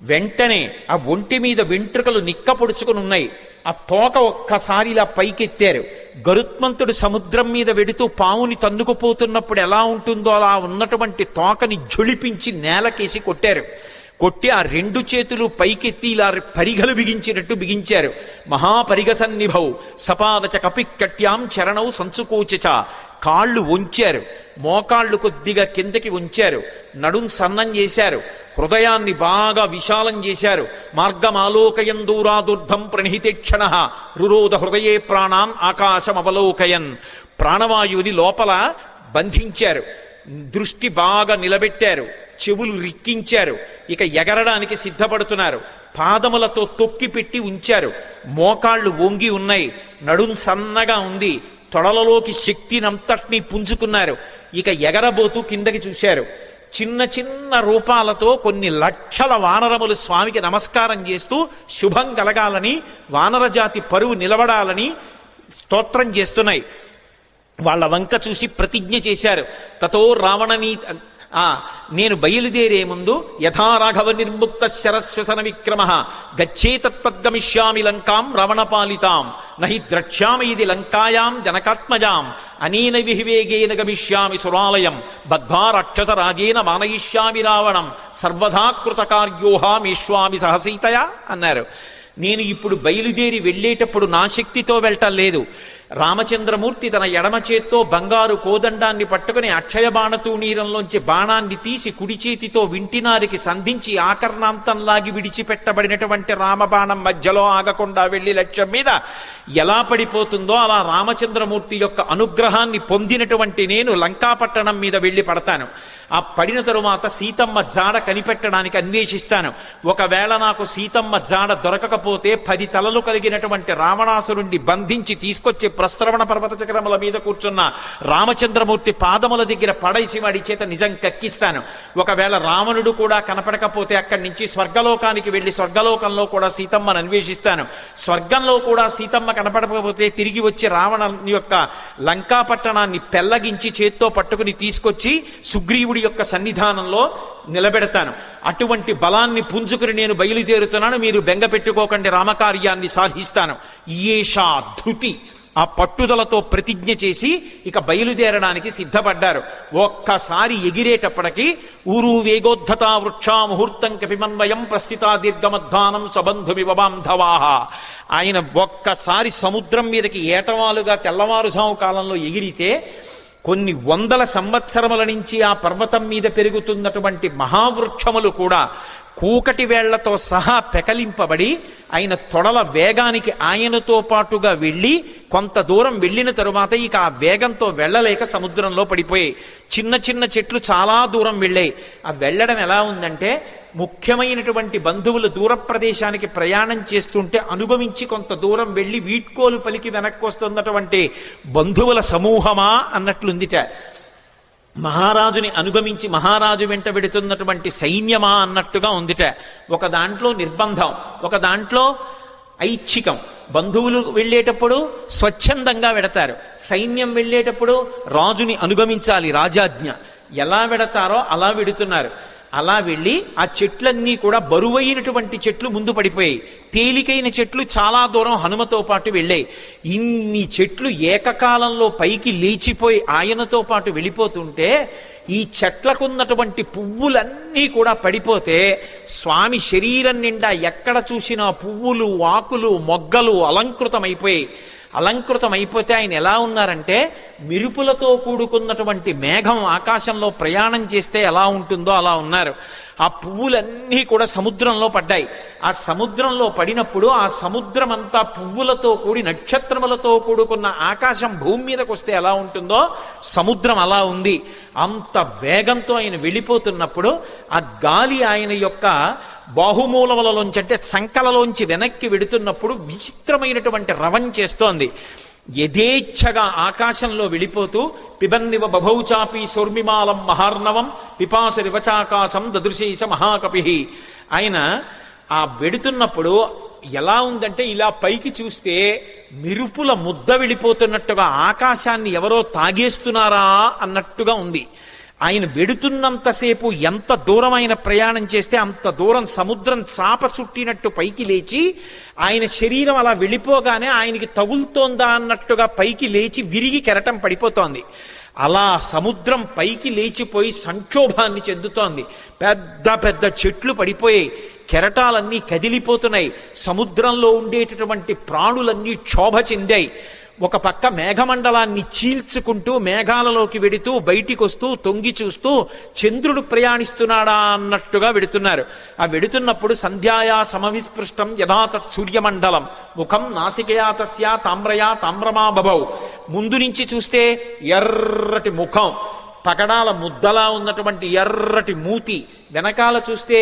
వెంటనే ఆ ఒంటి మీద వెంట్రుకలు నిక్కపొడుచుకుని ఉన్నాయి. ఆ తోక ఒక్కసారి ఇలా పైకెత్తారు. గరుత్మంతుడు సముద్రం మీద వెడుతూ పావుని తన్నుకుపోతున్నప్పుడు ఎలా ఉంటుందో అలా ఉన్నటువంటి తోకని జొలిపించి నేలకేసి కొట్టారు. కొట్టి ఆ 2 చేతులు పైకెత్తి ఇలా పరిగలు బిగించినట్టు బిగించారు. మహాపరిగసన్నిభౌ సపాదచ కపికట్యాం చరణౌ సంచుకోచ. కాళ్ళు వంచారు, మోకాళ్ళు కొద్దిగా కిందకి ఉంచారు, నడుం సన్నం చేశారు, హృదయాన్ని బాగా విశాలం చేశారు. మార్గమాలోకయం దూరాదుర్ధం ప్రణిహితేక్షణ రురోధ హృదయే ప్రాణాన్ ఆకాశమవలోకయన్. ప్రాణవాయువుని లోపల బంధించారు. దృష్టి బాగా నిలబెట్టారు, చెవులు రిక్కించారు, ఇక ఎగరడానికి సిద్ధపడుతున్నారు. పాదములతో తొక్కి పెట్టి ఉంచారు, మోకాళ్ళు వంగి ఉన్నాయి, నడుం సన్నగా ఉంది, తొడలలోకి శక్తినంతటినీ పుంజుకున్నారు. ఇక ఎగరబోతూ కిందకి చూశారు. చిన్న చిన్న రూపాలతో కొన్ని లక్షల వానరములు స్వామికి నమస్కారం చేస్తూ శుభం కలగాలని, వానరజాతి పరువు నిలబడాలని స్తోత్రం చేస్తున్నాయి. వాళ్ళ వంక చూసి ప్రతిజ్ఞ చేశారు. తతో రావణనీ నేను బయలుదేరే ముందు యథా రాఘవ నిర్ముక్త శరశ్వసన విక్రమ గచ్చేతత్పద్గమిష్యామి లంకాం రావణపాలితాం నహి ద్రక్ష్యామి ఇది లంకాయాం జనకాత్మజాం అనేన విహివేగేన గమిష్యామి సురాలయం బద్ధ్వా రక్షత రాజేన మానయిష్యామి రావణం సర్వదా కృతకార్యోహామేష్వామి సహసీతయా అన్నారు. నేను ఇప్పుడు బయలుదేరి వెళ్ళేటప్పుడు నా శక్తితో వెళ్ళటం లేదు. రామచంద్రమూర్తి తన ఎడమ చేత్తో బంగారు కోదండాన్ని పట్టుకుని అక్షయ బాణతూణీరంలోంచి బాణాన్ని తీసి కుడి చేతితో వింటినారికి సంధించి ఆకర్ణాంతంలాగి విడిచిపెట్టబడినటువంటి రామబాణం మధ్యలో ఆగకుండా వెళ్లి లక్ష్యం మీద ఎలా పడిపోతుందో అలా రామచంద్రమూర్తి యొక్క అనుగ్రహాన్ని పొందినటువంటి నేను లంకాపట్టణం మీద వెళ్లి పడతాను. ఆ పడిన తరువాత సీతమ్మ జాడ కనిపెట్టడానికి అన్వేషిస్తాను. ఒకవేళ నాకు సీతమ్మ జాడ దొరకకపోతే 10 తలలు కలిగినటువంటి రావణాసురుణ్ణి బంధించి తీసుకొచ్చి ప్రస్రవణ పర్వత చక్రముల మీద కూర్చున్న రామచంద్రమూర్తి పాదముల దగ్గర పడేసి వాడి చేత నిజం కక్కిస్తాను. ఒకవేళ రావణుడు కూడా కనపడకపోతే అక్కడి నుంచి స్వర్గలోకానికి వెళ్లి స్వర్గలోకంలో కూడా సీతమ్మను అన్వేషిస్తాను. స్వర్గంలో కూడా సీతమ్మ కనపడకపోతే తిరిగి వచ్చి రావణ యొక్క లంకాపట్టణాన్ని పెళ్లగించి చేత్తో పట్టుకుని తీసుకొచ్చి సుగ్రీవుడి యొక్క సన్నిధానంలో నిలబెడతాను. అటువంటి బలాన్ని పుంజుకుని నేను బయలుదేరుతున్నాను, మీరు బెంగ పెట్టుకోకండి, రామకార్యాన్ని సాధిస్తాను. ఈషా ధృతి, ఆ పట్టుదలతో ప్రతిజ్ఞ చేసి ఇక బయలుదేరడానికి సిద్ధపడ్డారు. ఒక్కసారి ఎగిరేటప్పటికి ఊరు వేగోద్ధత వృక్షా ముహూర్తం కపిమన్వయం ప్రస్థితా దీర్ఘమధ్వానం సబంధుమివ బాంధవాహ. ఆయన ఒక్కసారి సముద్రం మీదకి ఏటవాలుగా తెల్లవారుజాము కాలంలో ఎగిరితే కొన్ని వందల సంవత్సరముల నుంచి ఆ పర్వతం మీద పెరుగుతున్నటువంటి మహావృక్షములు కూడా కూకటి వేళ్లతో సహా పెకలింపబడి ఆయన తొడల వేగానికి ఆయనతో పాటుగా వెళ్ళి కొంత దూరం వెళ్ళిన తరువాత ఇక ఆ వేగంతో వెళ్ళలేక సముద్రంలో పడిపోయాయి. చిన్న చిన్న చెట్లు చాలా దూరం వెళ్ళాయి. ఆ వెళ్ళడం ఎలా ఉందంటే, ముఖ్యమైనటువంటి బంధువులు దూర ప్రదేశానికి ప్రయాణం చేస్తుంటే అనుగమించి కొంత దూరం వెళ్ళి వీడ్కోలు పలికి వెనక్కి వస్తున్నటువంటి బంధువుల సమూహమా అన్నట్లుందిట. మహారాజుని అనుగమించి మహారాజు వెంట పెడుతున్నటువంటి సైన్యమా అన్నట్టుగా ఉందిట. ఒక దాంట్లో నిర్బంధం, ఒక దాంట్లో ఐచ్ఛికం. బంధువులు వెళ్ళేటప్పుడు స్వచ్ఛందంగా వెడతారు, సైన్యం వెళ్ళేటప్పుడు రాజుని అనుగమించాలి, రాజాజ్ఞ. ఎలా వెడతారో అలా వెడుతున్నారు. అలా వెళ్ళి ఆ చెట్లన్నీ కూడా బరువైనటువంటి చెట్లు ముందు పడిపోయాయి, తేలికైన చెట్లు చాలా దూరం హనుమతో పాటు వెళ్ళాయి. ఇన్ని చెట్లు ఏకకాలంలో పైకి లేచిపోయి ఆయనతో పాటు వెళ్ళిపోతుంటే ఈ చెట్లకున్నటువంటి పువ్వులన్నీ కూడా పడిపోతే స్వామి శరీరం నిండా ఎక్కడ చూసినా పువ్వులు, ఆకులు, మొగ్గలు అలంకృతమైపోయాయి. అలంకృతమైపోతే ఆయన ఎలా ఉన్నారంటే, మెరుపులతో కూడుకున్నటువంటి మేఘం ఆకాశంలో ప్రయాణం చేస్తే ఎలా ఉంటుందో అలా ఉన్నారు. ఆ పువ్వులన్నీ కూడా సముద్రంలో పడ్డాయి. ఆ సముద్రంలో పడినప్పుడు ఆ సముద్రం అంతా పువ్వులతో కూడి నక్షత్రములతో కూడుకున్న ఆకాశం భూమి మీదకి వస్తే ఎలా ఉంటుందో సముద్రం అలా ఉంది. అంత వేగంతో ఆయన వెళ్ళిపోతున్నప్పుడు ఆ గాలి ఆయన యొక్క బాహుమూలములలోంచి అంటే సంకలలోంచి వెనక్కి వెడుతున్నప్పుడు విచిత్రమైనటువంటి రవం చేస్తోంది. యథేచ్ఛగా ఆకాశంలో వెళ్ళిపోతూ పిబన్నివ బభౌచాపి సౌర్మిమాలం మహార్ణవం పిపాసరివచాకాశం దదృశేష మహాకపి. ఆయన ఆ వెడుతున్నప్పుడు ఎలా ఉందంటే, ఇలా పైకి చూస్తే మెరుపుల ముద్ద వెళ్ళిపోతున్నట్టుగా ఆకాశాన్ని ఎవరో తాగేస్తున్నారా అన్నట్టుగా ఉంది. ఆయన వెడుతున్నంతసేపు ఎంత దూరం ఆయన ప్రయాణం చేస్తే అంత దూరం సముద్రం చాప చుట్టినట్టు పైకి లేచి ఆయన శరీరం అలా వెళ్ళిపోగానే ఆయనకి తగులుతోందా అన్నట్టుగా పైకి లేచి విరిగి కెరటం పడిపోతోంది. అలా సముద్రం పైకి లేచిపోయి సంక్షోభాన్ని చెందుతోంది. పెద్ద పెద్ద చెట్లు పడిపోయాయి, కెరటాలన్నీ కదిలిపోతున్నాయి, సముద్రంలో ఉండేటటువంటి ప్రాణులన్నీ క్షోభ చెందాయి. ఒక పక్క మేఘమండలాన్ని చీల్చుకుంటూ మేఘాలలోకి వెడుతూ బయటికి వస్తూ తొంగి చూస్తూ చంద్రుడు ప్రయాణిస్తున్నాడా అన్నట్టుగా వెడుతున్నారు. ఆ వెడుతున్నప్పుడు సంధ్యాయా సమవిస్పృష్టం యథాతత్ సూర్యమండలం ముఖం నాసికయా తస్యా తామ్రయా తామ్రమా బభౌ. ముందు నుంచి చూస్తే ఎర్రటి ముఖం, పగడాల ముద్దలా ఉన్నటువంటి ఎర్రటి మూతి, వెనకాల చూస్తే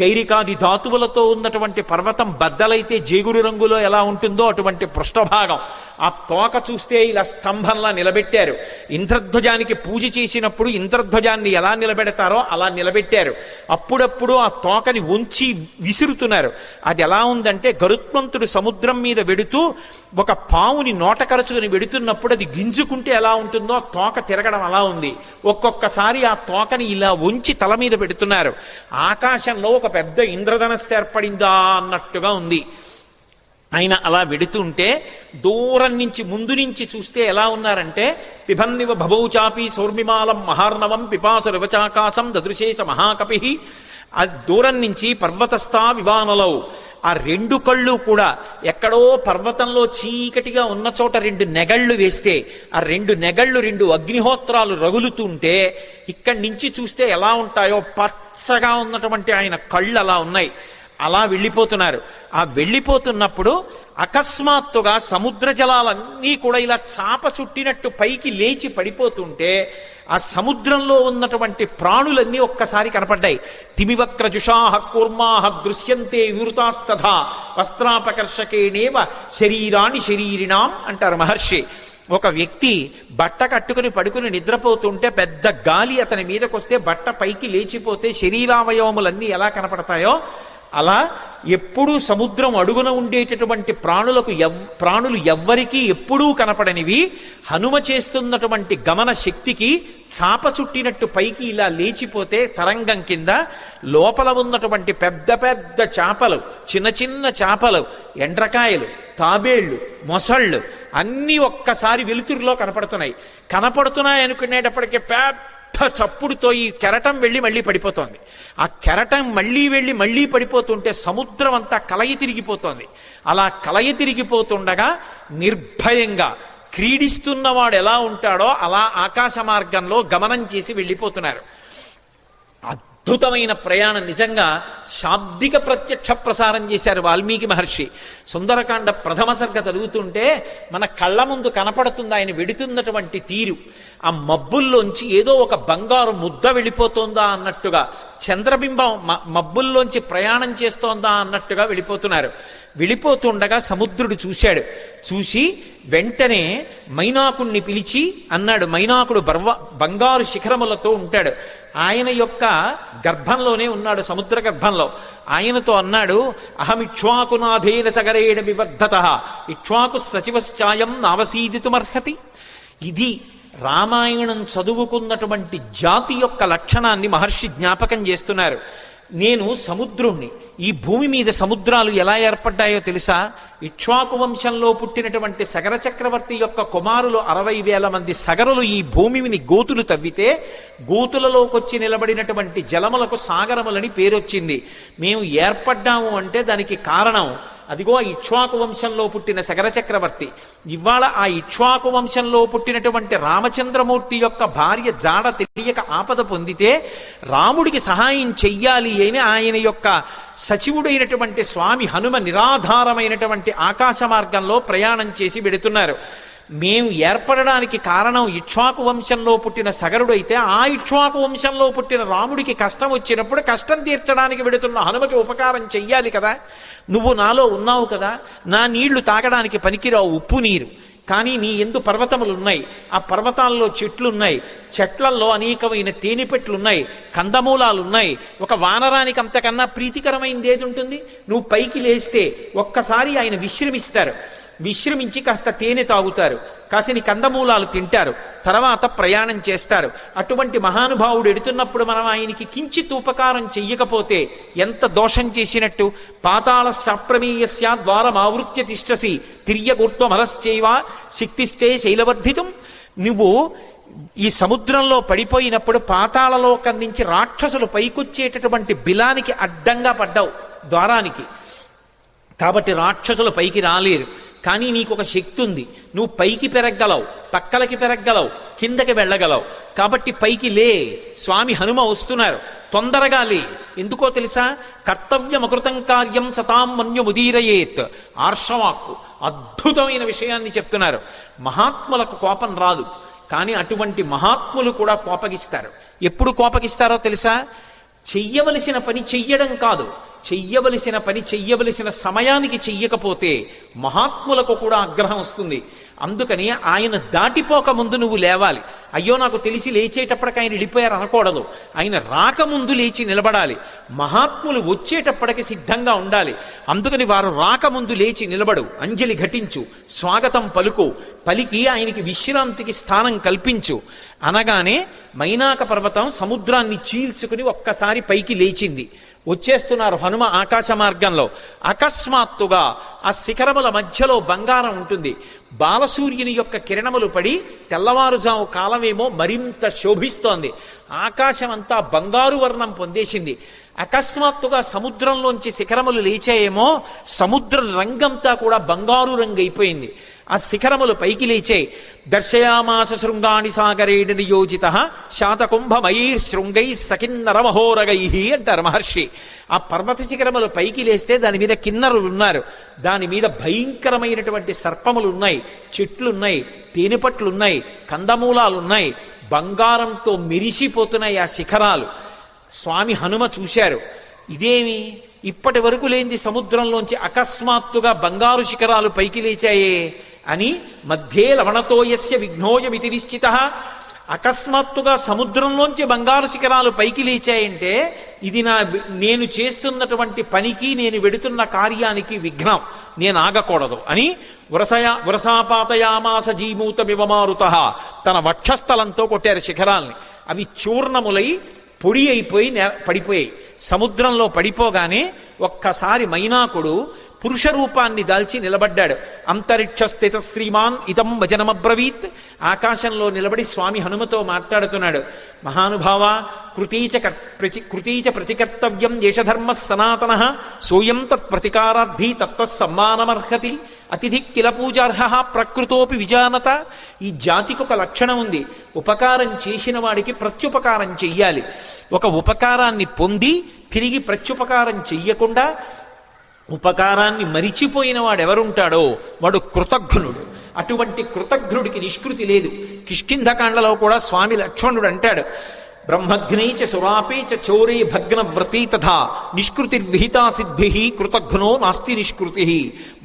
గైరికాది ధాతువులతో ఉన్నటువంటి పర్వతం బద్దలైతే జేగురు రంగులో ఎలా ఉంటుందో అటువంటి పృష్ఠభాగం. ఆ తోక చూస్తే ఇలా స్తంభంలా నిలబెట్టారు. ఇంద్రధ్వజానికి పూజ చేసినప్పుడు ఇంద్రధ్వజాన్ని ఎలా నిలబెడతారో అలా నిలబెట్టారు. అప్పుడప్పుడు ఆ తోకని ఉంచి విసురుతున్నారు. అది ఎలా ఉందంటే గరుత్మంతుడు సముద్రం మీద వెడుతూ ఒక పావుని నోట కరుచుకుని వెడుతున్నప్పుడు అది గింజుకుంటే ఎలా ఉంటుందో ఆ తోక తిరగడం అలా ఉంది. ఒక్కొక్కసారి ఆ తోకని ఇలా ఉంచి తల మీద పెడుతున్నారు. ఆకాశంలో ఒక పెద్ద ఇంద్రధనస్సు ఏర్పడిందా అన్నట్టుగా ఉంది. ఆయన అలా వెడుతుంటే దూరం నుంచి ముందు నుంచి చూస్తే ఎలా ఉన్నారంటే పిబన్నివ భవౌచాపి సౌర్మిమాలం మహార్ణవం పిపాసురవచాకాశం దదృశేష మహాకపి. ఆ దూరం నుంచి పర్వతస్థా వివానలౌ, ఆ రెండు కళ్ళు కూడా ఎక్కడో పర్వతంలో చీకటిగా ఉన్న చోట రెండు నెగళ్ళు వేస్తే ఆ రెండు నెగళ్ళు రెండు అగ్నిహోత్రాలు రగులుతుంటే ఇక్కడి నుంచి చూస్తే ఎలా ఉంటాయో పచ్చగా ఉన్నటువంటి ఆయన కళ్ళు అలా ఉన్నాయి. అలా వెళ్ళిపోతున్నారు. ఆ వెళ్ళిపోతున్నప్పుడు అకస్మాత్తుగా సముద్ర జలాలన్నీ కూడా ఇలా చాప చుట్టినట్టు పైకి లేచి పడిపోతుంటే ఆ సముద్రంలో ఉన్నటువంటి ప్రాణులన్నీ ఒక్కసారి కనపడ్డాయి. తిమివక్రజుషాహ కూర్మాహ దృశ్యంతే వివృతాస్తథా వస్త్రాపకర్షకేణేవ శరీరాణి శరీరిణాం అంటారు మహర్షి. ఒక వ్యక్తి బట్ట కట్టుకుని పడుకుని నిద్రపోతుంటే పెద్ద గాలి అతని మీదకొస్తే బట్ట పైకి లేచిపోతే శరీరావయవములన్నీ ఎలా కనపడతాయో అలా ఎప్పుడూ సముద్రం అడుగున ఉండేటటువంటి ప్రాణులు ఎవ్వరికీ ఎప్పుడూ కనపడనివి హనుమ చేస్తున్నటువంటి గమన శక్తికి చాప చుట్టినట్టు పైకి ఇలా లేచిపోతే తరంగం కింద లోపల ఉన్నటువంటి పెద్ద పెద్ద చేపలు, చిన్న చిన్న చేపలు, ఎండ్రకాయలు, తాబేళ్లు, మొసళ్ళు అన్నీ ఒక్కసారి వెలుతురులో కనపడుతున్నాయి అనుకునేటప్పటికీ పెద్ద చప్పుడుతో ఈ కెరటం వెళ్ళి మళ్ళీ పడిపోతోంది. ఆ కెరటం మళ్ళీ పడిపోతుంటే సముద్రం అంతా కలయి తిరిగిపోతోంది. అలా కలయి తిరిగిపోతుండగా నిర్భయంగా క్రీడిస్తున్నవాడు ఎలా ఉంటాడో అలా ఆకాశ మార్గంలో గమనం చేసి వెళ్ళిపోతున్నారు. అద్భుతమైన ప్రయాణం. నిజంగా శాబ్దిక ప్రత్యక్ష ప్రసారం చేశారు వాల్మీకి మహర్షి. సుందరకాండ ప్రథమ సర్గ చదువుతుంటే మన కళ్ళ ముందు కనపడుతుంది ఆయన వెడుతున్నటువంటి తీరు. ఆ మబ్బుల్లోంచి ఏదో ఒక బంగారు ముద్ద వెళ్ళిపోతుందా అన్నట్టుగా, చంద్రబింబం మబ్బుల్లోంచి ప్రయాణం చేస్తోందా అన్నట్టుగా వెళ్ళిపోతున్నారు. వెళ్ళిపోతుండగా సముద్రుడు చూశాడు. చూసి వెంటనే మైనాకుణ్ణి పిలిచి అన్నాడు. మైనాకుడు బంగారు శిఖరములతో ఉంటాడు. ఆయన యొక్క గర్భంలోనే ఉన్నాడు, సముద్ర గర్భంలో. ఆయనతో అన్నాడు, అహమిక్ష్వాకునాథేన సగరేణ వివర్ధత ఇక్ష్వాకు సచివశ్చాయం నావసీదితుమర్హతి. ఇది రామాయణం చదువుకున్నటువంటి జాతి యొక్క లక్షణాన్ని మహర్షి జ్ఞాపకం చేస్తున్నారు. నేను సముద్రుణ్ణి. ఈ భూమి మీద సముద్రాలు ఎలా ఏర్పడ్డాయో తెలుసా? ఇక్ష్వాకు వంశంలో పుట్టినటువంటి సగర చక్రవర్తి యొక్క కుమారులు 60,000 మంది సగరులు ఈ భూమిని గోతులు తవ్వితే గోతులలోకొచ్చి నిలబడినటువంటి జలములకు సాగరములని పేరొచ్చింది. మేము ఏర్పడ్డాము అంటే దానికి కారణం అదిగో ఇక్ష్వాకు వంశంలో పుట్టిన సగర చక్రవర్తి. ఇవాళ ఆ ఇక్ష్వాకు వంశంలో పుట్టినటువంటి రామచంద్రమూర్తి యొక్క భార్య జాడ తెలియక ఆపద పొందితే రాముడికి సహాయం చెయ్యాలి అని ఆయన యొక్క సచివుడైనటువంటి స్వామి హనుమ నిరాధారమైనటువంటి ఆకాశ మార్గంలో ప్రయాణం చేసి వెడుతున్నారు. మేము ఏర్పడడానికి కారణం ఇక్ష్వాకు వంశంలో పుట్టిన సగరుడైతే ఆ ఇక్ష్వాకు వంశంలో పుట్టిన రాముడికి కష్టం వచ్చినప్పుడు కష్టం తీర్చడానికి వెడుతున్న హనుమకి ఉపకారం చెయ్యాలి కదా. నువ్వు నాలో ఉన్నావు కదా, నా నీళ్లు తాగడానికి పనికిరావు, ఉప్పు నీరు. కానీ నీ ఎందు పర్వతములున్నాయి, ఆ పర్వతాల్లో చెట్లున్నాయి, చెట్లల్లో అనేకమైన తేనెపెట్లున్నాయి, కందమూలాలున్నాయి. ఒక వానరానికి అంతకన్నా ప్రీతికరమైనది ఏది ఉంటుంది? నువ్వు పైకి లేస్తే ఒక్కసారి ఆయన విశ్రమిస్తారు. విశ్రమించి కాస్త తేనె తాగుతారు, కాసిని కందమూలాలు తింటారు, తర్వాత ప్రయాణం చేస్తారు. అటువంటి మహానుభావుడు ఎడుతున్నప్పుడు మనం ఆయనకి కించిత్ ఉపకారం చెయ్యకపోతే ఎంత దోషం చేసినట్టు. పాతాళ సాప్రమేయస్యా ద్వారమావృత్య తిష్టసి తిర్యగూర్త్వమలశ్చైవా శక్తిస్తే శైలవర్ధితం. నువ్వు ఈ సముద్రంలో పడిపోయినప్పుడు పాతాళలోకం నుంచి రాక్షసులు పైకొచ్చేటటువంటి బిలానికి అడ్డంగా పడ్డావు ద్వారానికి. కాబట్టి రాక్షసులు పైకి రాలేరు. కానీ నీకు ఒక శక్తి ఉంది, నువ్వు పైకి పెరగలవు, పక్కలకి పెరగలవు, కిందకి వెళ్ళగలవు. కాబట్టి పైకి లే. స్వామి హనుమ వస్తున్నారు, తొందరగా లే. ఎందుకో తెలుసా? కర్తవ్యమకృతం కార్యం సతాం మన్యుముదీరయేత్. ఆర్షవాక్కు అద్భుతమైన విషయాన్ని చెప్తున్నారు. మహాత్ములకు కోపం రాదు. కానీ అటువంటి మహాత్ములు కూడా కోపగిస్తారు. ఎప్పుడు కోపగిస్తారో తెలుసా? చెయ్యవలసిన పని చెయ్యడం కాదు, చెయ్యవలసిన పని చెయ్యవలసిన సమయానికి చెయ్యకపోతే మహాత్ములకు కూడా ఆగ్రహం వస్తుంది. అందుకని ఆయన దాటిపోక ముందు నువ్వు లేవాలి. అయ్యో నాకు తెలిసి లేచేటప్పటికి ఆయన వెళ్ళిపోయారు అనకూడదు. ఆయన రాకముందు లేచి నిలబడాలి. మహాత్ములు వచ్చేటప్పటికి సిద్ధంగా ఉండాలి. అందుకని వారు రాకముందు లేచి నిలబడు, అంజలి ఘటించు, స్వాగతం పలుకు, పలికి ఆయనకి విశ్రాంతికి స్థానం కల్పించు అనగానే మైనాక పర్వతం సముద్రాన్ని చీల్చుకుని ఒక్కసారి పైకి లేచింది. వచ్చేస్తున్నారు హనుమ ఆకాశ మార్గంలో. అకస్మాత్తుగా ఆ శిఖరముల మధ్యలో బంగారం ఉంటుంది. బాలసూర్యుని యొక్క కిరణములు పడి తెల్లవారుజాము కాలమేమో మరింత శోభిస్తోంది. ఆకాశం అంతా బంగారు వర్ణం పొందేసింది. అకస్మాత్తుగా సముద్రంలోంచి శిఖరములు లేచాయేమో, సముద్ర రంగంతా కూడా బంగారు రంగు అయిపోయింది. ఆ శిఖరములు పైకి లేచాయి. దర్శయామాస శృంగాణి సాగరేణ నియోజిత శాతకుంభమయీ శృంగై సకిన్నరమహోరగై అంటారు మహర్షి. ఆ పర్వత శిఖరములు పైకి లేస్తే దాని మీద కిన్నరులు ఉన్నారు, దాని మీద భయంకరమైనటువంటి సర్పములు ఉన్నాయి, చెట్లున్నాయి, తేనెపట్లున్నాయి, కందమూలాలున్నాయి, బంగారంతో మెరిసిపోతున్నాయి ఆ శిఖరాలు. స్వామి హనుమ చూశారు, ఇదేమి ఇప్పటి వరకు లేనిది సముద్రంలోంచి అకస్మాత్తుగా బంగారు శిఖరాలు పైకి లేచాయే అని. మధ్యే లవణతోయస్య విఘ్నోయమితి నిశ్చిత. అకస్మాత్తుగా సముద్రంలోంచి బంగారు శిఖరాలు పైకి లేచాయంటే ఇది నేను చేస్తున్నటువంటి పనికి, నేను వెడుతున్న కార్యానికి విఘ్నం, నేను ఆగకూడదు అని వరసాపాతయామాస జీమూతమివమారుత తన వక్షస్థలంతో కొట్టారు శిఖరాల్ని. అవి చూర్ణములై పొడి అయిపోయి పడిపోయాయి. సముద్రంలో పడిపోగానే ఒక్కసారి మైనాకుడు పురుష రూపాన్ని దాల్చి నిలబడ్డాడు. అంతరిక్ష స్థిత శ్రీమాన్ ఇదం వచనమబ్రవీత్. ఆకాశంలో నిలబడి స్వామి హనుమతో మాట్లాడుతున్నాడు. మహానుభావ, కృతీచ ప్రతికర్తవ్యం దేశధర్మ సనాతన సోయం తత్ప్రతికారార్థీ తత్వసమ్మానమర్హతి అతిథి కిల పూజార్హ ప్రకృతోపి విజానత. ఈ జాతికి ఒక లక్షణం ఉంది, ఉపకారం చేసిన వాడికి ప్రత్యుపకారం చెయ్యాలి. ఒక ఉపకారాన్ని పొంది తిరిగి ప్రత్యుపకారం చెయ్యకుండా ఉపకారాన్ని మరిచిపోయిన వాడెవరుంటాడో వాడు కృతఘ్నుడు. అటువంటి కృతఘ్నుడికి నిష్కృతి లేదు. కిష్కింధకాండలో కూడా స్వామి లక్ష్మణుడు అంటాడు, బ్రహ్మఘ్నైచ సురాపేచ చౌరే భగ్న వ్రతీ తథా నిష్కృతిర్విహితా సిద్ధి కృతఘ్నో నాస్తి నిష్కృతి.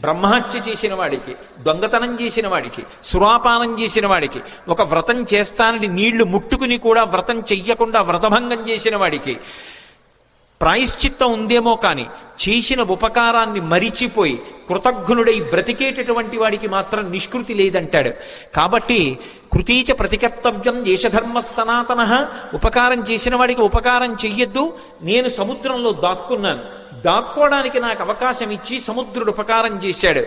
బ్రహ్మహత్య చేసిన వాడికి, దొంగతనం చేసిన వాడికి, సురాపానం చేసిన వాడికి, ఒక వ్రతం చేస్తానని నీళ్లు ముట్టుకుని కూడా వ్రతం చెయ్యకుండా వ్రతభంగం చేసిన వాడికి ప్రాయశ్చిత్తం ఉందేమో కానీ చేసిన ఉపకారాన్ని మరిచిపోయి కృతఘ్నుడై బ్రతికేటటువంటి వాడికి మాత్రం నిష్కృతి లేదంటాడు. కాబట్టి కృతీచ ప్రతికర్తవ్యం దేశధర్మ సనాతన. ఉపకారం చేసిన వాడికి ఉపకారం చెయ్యొద్దు. నేను సముద్రంలో దాక్కున్నాను, దాక్కోవడానికి నాకు అవకాశం ఇచ్చి సముద్రుడు ఉపకారం చేశాడు.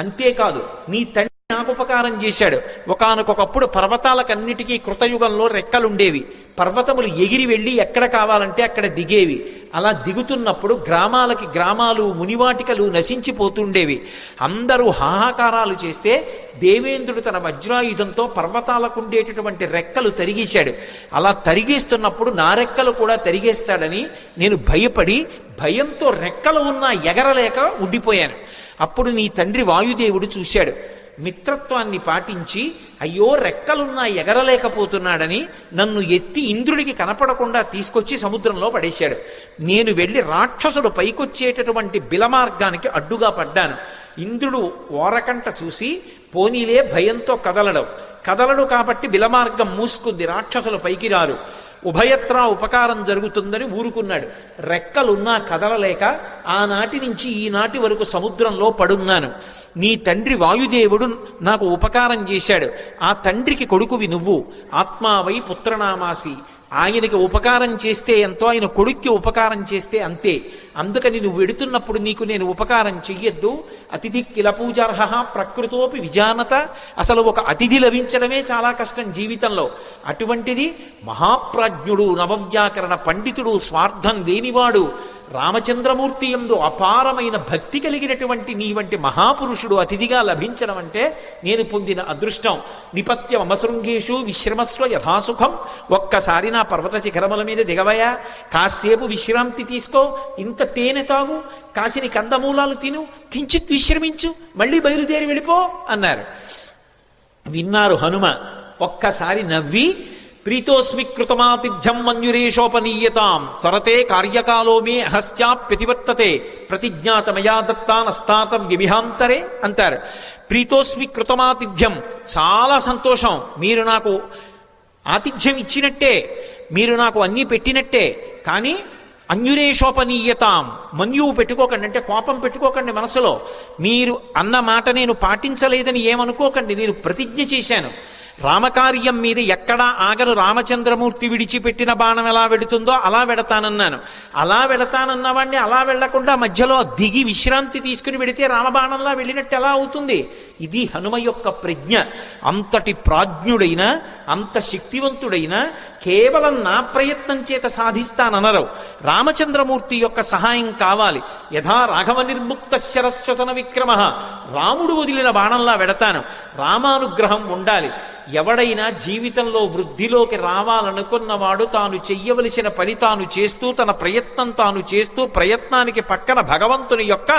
అంతేకాదు, నీ తండ్రి నాకు ఉపకారం చేశాడు. ఒకానొకప్పుడు పర్వతాలకన్నిటికీ కృతయుగంలో రెక్కలుండేవి. పర్వతములు ఎగిరి వెళ్ళి ఎక్కడ కావాలంటే అక్కడ దిగేవి. అలా దిగుతున్నప్పుడు గ్రామాలకి గ్రామాలు, మునివాటికలు నశించిపోతుండేవి. అందరూ హాహాకారాలు చేస్తే దేవేంద్రుడు తన వజ్రాయుధంతో పర్వతాలకు ఉండేటటువంటి రెక్కలు తరిగేశాడు. అలా తరిగేస్తున్నప్పుడు నా రెక్కలు కూడా తరిగేస్తాడని నేను భయపడి భయంతో రెక్కలు ఉన్నా ఎగరలేక ఉండిపోయాను. అప్పుడు నీ తండ్రి వాయుదేవుడు చూశాడు, మిత్రత్వాన్ని పాటించి అయ్యో రెక్కలున్నా ఎగరలేకపోతున్నాడని నన్ను ఎత్తి ఇంద్రుడికి కనపడకుండా తీసుకొచ్చి సముద్రంలో పడేశాడు. నేను వెళ్ళి రాక్షసుడు పైకొచ్చేటటువంటి బిలమార్గానికి అడ్డుగా పడ్డాను. ఇంద్రుడు ఓరకంట చూసి పోనీలే భయంతో కదలడు కాబట్టి బిలమార్గం మూసుకుంది, రాక్షసులు పైకి రారు, ఉభయత్రా ఉపకారం జరుగుతుందని ఊరుకున్నాడు. రెక్కలున్నా కదలలేక ఆనాటి నుంచి ఈనాటి వరకు సముద్రంలో పడున్నాను. నీ తండ్రి వాయుదేవుడు నాకు ఉపకారం చేశాడు. ఆ తండ్రికి కొడుకువి నువ్వు. ఆత్మావై పుత్రనామాసి. ఆయనకి ఉపకారం చేస్తే ఎంతో, ఆయన కొడుక్కి ఉపకారం చేస్తే అంతే. అందుకని నువ్వు వెడుతున్నప్పుడు నీకు నేను ఉపకారం చెయ్యొద్దు. అతిథి కిల పూజార్హ ప్రకృతోపి విజానత. అసలు ఒక అతిథి లభించడమే చాలా కష్టం జీవితంలో. అటువంటిది మహాప్రాజ్ఞుడు, నవవ్యాకరణ పండితుడు, స్వార్థం లేనివాడు, రామచంద్రమూర్తి యందు అపారమైన భక్తి కలిగినటువంటి నీ వంటి మహాపురుషుడు అతిథిగా లభించడం అంటే నేను పొందిన అదృష్టం. నిపత్య మమశృంగేషు విశ్రమస్వ యథాసుఖం. ఒక్కసారి నా పర్వత శిఖరముల మీద దిగవయా, కాసేపు విశ్రాంతి తీసుకో, ఇంత తేనె తాగు, కాసిని కందమూలాలు తిను, కించిత్ విశ్రమించు, మళ్ళీ బయలుదేరి వెళ్ళిపో అన్నారు. విన్నారు హనుమ. ఒక్కసారి నవ్వి ప్రీతోస్మి కృతమాతిథ్యం మన్యురేషోపనీయతాం త్వరతే కార్యకాలో మే అహస్యాప్యతివర్తతే ప్రతిజ్ఞాతమయా దత్తానస్తాతం వ్యభిహాంతరే అంటారు. ప్రీతోస్మి కృతమాతిథ్యం, చాలా సంతోషం, మీరు నాకు ఆతిథ్యం ఇచ్చినట్టే, మీరు నాకు అన్నీ పెట్టినట్టే, కానీ అన్యురేషోపనీయతాం, మన్యువు పెట్టుకోకండి, అంటే కోపం పెట్టుకోకండి మనసులో. మీరు అన్న మాట నేను పాటించలేదని ఏమనుకోకండి, నేను ప్రతిజ్ఞ చేశాను. రామకార్యం మీద ఎక్కడా ఆగను, రామచంద్రమూర్తి విడిచిపెట్టిన బాణం ఎలా వెడుతుందో అలా వెడతానన్నాను. అలా వెడతానన్నవాడిని అలా వెళ్లకుండా మధ్యలో దిగి విశ్రాంతి తీసుకుని వెడితే రామబాణంలా వెళ్ళినట్టు ఎలా అవుతుంది? ఇది హనుమ యొక్క ప్రజ్ఞ. అంతటి ప్రాజ్ఞుడైన, అంత శక్తివంతుడైన కేవలం నా ప్రయత్నం చేత సాధిస్తాననరు. రామచంద్రమూర్తి యొక్క సహాయం కావాలి. యథా రాఘవ నిర్ముక్త శరశ్వసన విక్రమ, రాముడు వదిలిన బాణంలా వెడతాను. రామానుగ్రహం ఉండాలి. ఎవడైనా జీవితంలో వృద్ధిలోకి రావాలనుకున్నవాడు తాను చెయ్యవలసిన పని తాను చేస్తూ, తన ప్రయత్నం తాను చేస్తూ, ప్రయత్నానికి పక్కన భగవంతుని యొక్క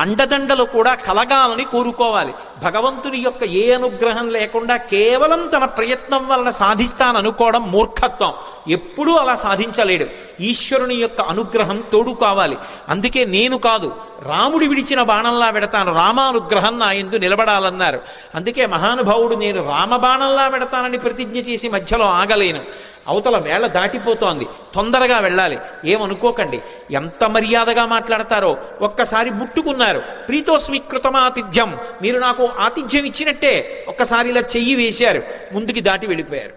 అండదండలు కూడా కలగాలని కోరుకోవాలి. భగవంతుని యొక్క ఏ అనుగ్రహం లేకుండా కేవలం తన ప్రయత్నం వలన సాధిస్తాననుకోవడం మూర్ఖత్వం. ఎప్పుడూ అలా సాధించలేడు. ఈశ్వరుని యొక్క అనుగ్రహం తోడు కావాలి. అందుకే నేను కాదు, రాముడి విడిచిన బాణంలా వెడతాను, రామానుగ్రహం నా యందు నిలబడాలన్నారు. అందుకే మహానుభావుడు నేను రామబాణంలా వెడతానని ప్రతిజ్ఞ చేసి మధ్యలో ఆగలేను. అవతల వేళ దాటిపోతోంది, తొందరగా వెళ్ళాలి, ఏమనుకోకండి. ఎంత మర్యాదగా మాట్లాడతారో. ఒక్కసారి ముట్టుకున్నారు, ప్రీతోస్మి కృతమాతిథ్యం, మీరు నాకు ఆతిథ్యం ఇచ్చినట్టే. ఒక్కసారి ఇలా చెయ్యి వేశారు, ముందుకి దాటి వెళ్ళిపోయారు.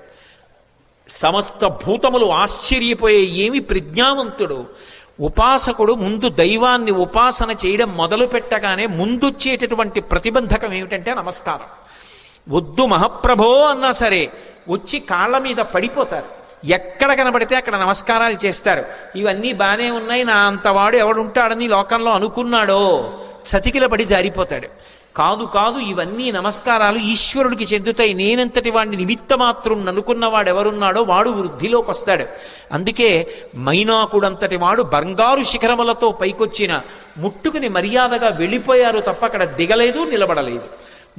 సమస్త భూతములు ఆశ్చర్యపోయే, ఏమి ప్రజ్ఞావంతుడు! ఉపాసకుడు ముందు దైవాన్ని ఉపాసన చేయడం మొదలు పెట్టగానే ముందొచ్చేటటువంటి ప్రతిబంధకం ఏమిటంటే నమస్కారం. వద్దు మహాప్రభో అన్నా సరే వచ్చి కాళ్ళ మీద పడిపోతారు. ఎక్కడ కనబడితే అక్కడ నమస్కారాలు చేస్తారు. ఇవన్నీ బాగానే ఉన్నాయి, నా అంతవాడు ఎవడుంటాడని లోకంలో అనుకున్నాడో చతికిల పడి జారిపోతాడు. కాదు కాదు, ఇవన్నీ నమస్కారాలు ఈశ్వరుడికి చెందుతాయి. నేనంతటి వాడిని నిమిత్తమాత్రం అనుకున్నవాడు ఎవరున్నాడో వాడు వృద్ధిలోకి వస్తాడు. అందుకే మైనాకుడంతటి వాడు బంగారు శిఖరములతో పైకొచ్చిన ముట్టుకుని మర్యాదగా వెళ్ళిపోయారు తప్ప అక్కడ దిగలేదు, నిలబడలేదు,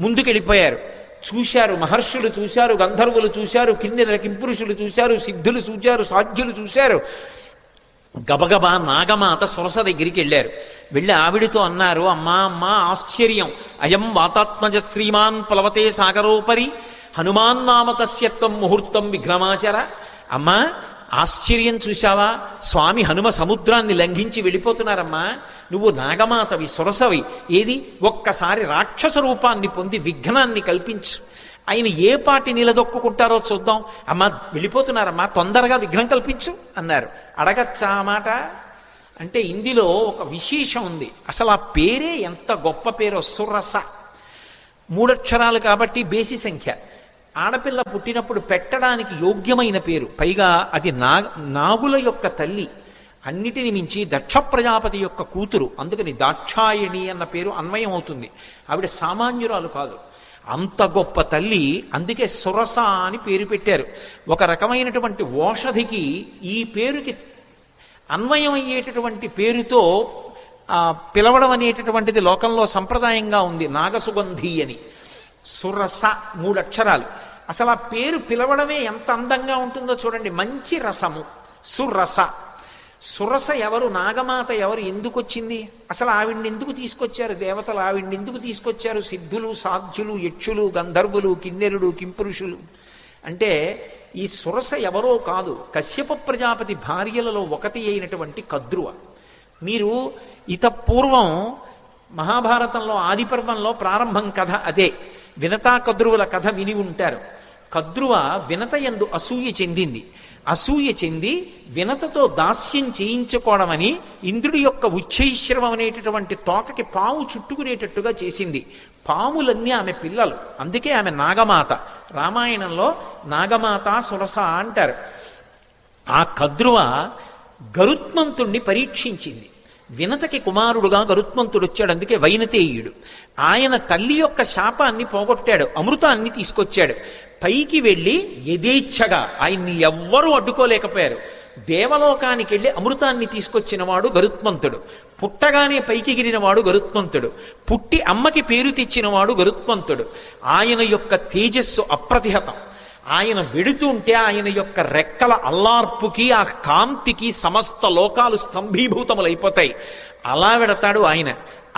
ముందుకెళ్ళిపోయారు. చూశారు, మహర్షులు చూశారు, గంధర్వులు చూశారు, కిన్నెర కింపురుషులు చూశారు, సిద్ధులు చూశారు, సాధ్యులు చూశారు. గబగబా నాగమాత సురస దగ్గరికి వెళ్ళారు. వెళ్ళి ఆవిడితో అన్నారు, అమ్మా అమ్మా ఆశ్చర్యం, అయం వాతాత్మజ శ్రీమాన్ ప్లవతే సాగరోపరి హనుమాన్ నామ తస్యత్వం ముహూర్తం విఘ్నమాచర. అమ్మా ఆశ్చర్యం చూశావా? స్వామి హనుమ సముద్రాన్ని లంఘించి వెళ్ళిపోతున్నారమ్మా. నువ్వు నాగమాతవి, సురసవి, ఏది ఒక్కసారి రాక్షస రూపాన్ని పొంది విఘ్నాన్ని కల్పించు. ఆయన ఏ పాటి నిలదొక్కుంటారో చూద్దాం. అమ్మ వెళ్ళిపోతున్నారమ్మా, తొందరగా విఘ్నం కల్పించు అన్నారు. అడగచ్చా మాట అంటే ఇందులో ఒక విశేషం ఉంది. అసలు ఆ పేరే ఎంత గొప్ప పేరో, సురస. 3 అక్షరాలు కాబట్టి బేసి సంఖ్య. ఆడపిల్ల పుట్టినప్పుడు పెట్టడానికి యోగ్యమైన పేరు. పైగా అది నాగుల యొక్క తల్లి, అన్నిటిని మించి దక్ష ప్రజాపతి యొక్క కూతురు. అందుకని దాక్షాయణి అన్న పేరు అన్వయం అవుతుంది. ఆవిడ సామాన్యురాలు కాదు, అంత గొప్ప తల్లి. అందుకే సురస అని పేరు పెట్టారు. ఒక రకమైనటువంటి ఓషధికి ఈ పేరుకి అన్వయం అయ్యేటటువంటి పేరుతో పిలవడం అనేటటువంటిది లోకంలో సంప్రదాయంగా ఉంది. నాగసుగంధి అని. సురస 3 అక్షరాలు. అసలు ఆ పేరు పిలవడమే ఎంత అందంగా ఉంటుందో చూడండి. మంచి రసము, సురస. సురస ఎవరు? నాగమాత ఎవరు? ఎందుకు వచ్చింది? అసలు ఆవిడ్ని ఎందుకు తీసుకొచ్చారు దేవతలు? ఆవిడ్ని ఎందుకు తీసుకొచ్చారు సిద్ధులు, సాధ్యులు, యక్షులు, గంధర్వులు, కిన్నెరుడు, కింపురుషులు? అంటే ఈ సురస ఎవరో కాదు, కశ్యప ప్రజాపతి భార్యలలో ఒకటి అయినటువంటి కద్రువ. మీరు పూర్వం మహాభారతంలో ఆదిపర్వంలో ప్రారంభం కథ అదే. వినతా కద్రువుల కథ విని ఉంటారు. కద్రువ వినతయందు అసూయ చెందింది. అసూయ చెంది వినతతో దాస్యం చేయించుకోవడమని ఇంద్రుడి యొక్క ఉచ్చైశ్రవం అనేటటువంటి తోకకి పాము చుట్టుకునేటట్టుగా చేసింది. పాములన్నీ ఆమె పిల్లలు, అందుకే ఆమె నాగమాత. రామాయణంలో నాగమాత సురస అంటారు. ఆ కద్రువ గరుత్మంతుణ్ణి పరీక్షించింది. వినతకి కుమారుడుగా గరుత్మంతుడు వచ్చాడు, అందుకే వైనతేయుడు. ఆయన తల్లి యొక్క శాపాన్ని పోగొట్టాడు, అమృతాన్ని తీసుకొచ్చాడు. పైకి వెళ్ళి యథేచ్ఛగా ఆయన్ని ఎవ్వరూ అడ్డుకోలేకపోయారు. దేవలోకానికి వెళ్ళి అమృతాన్ని తీసుకొచ్చినవాడు గరుత్మంతుడు. పుట్టగానే పైకి గిరినవాడు గరుత్మంతుడు. పుట్టి అమ్మకి పేరు తెచ్చినవాడు గరుత్మంతుడు. ఆయన యొక్క తేజస్సు అప్రతిహతం. ఆయన వెడుతుంటే ఆయన యొక్క రెక్కల అల్లార్పుకి ఆ కాంతికి సమస్త లోకాలు స్తంభీభూతములైపోతాయి. అలా వెడతాడు ఆయన,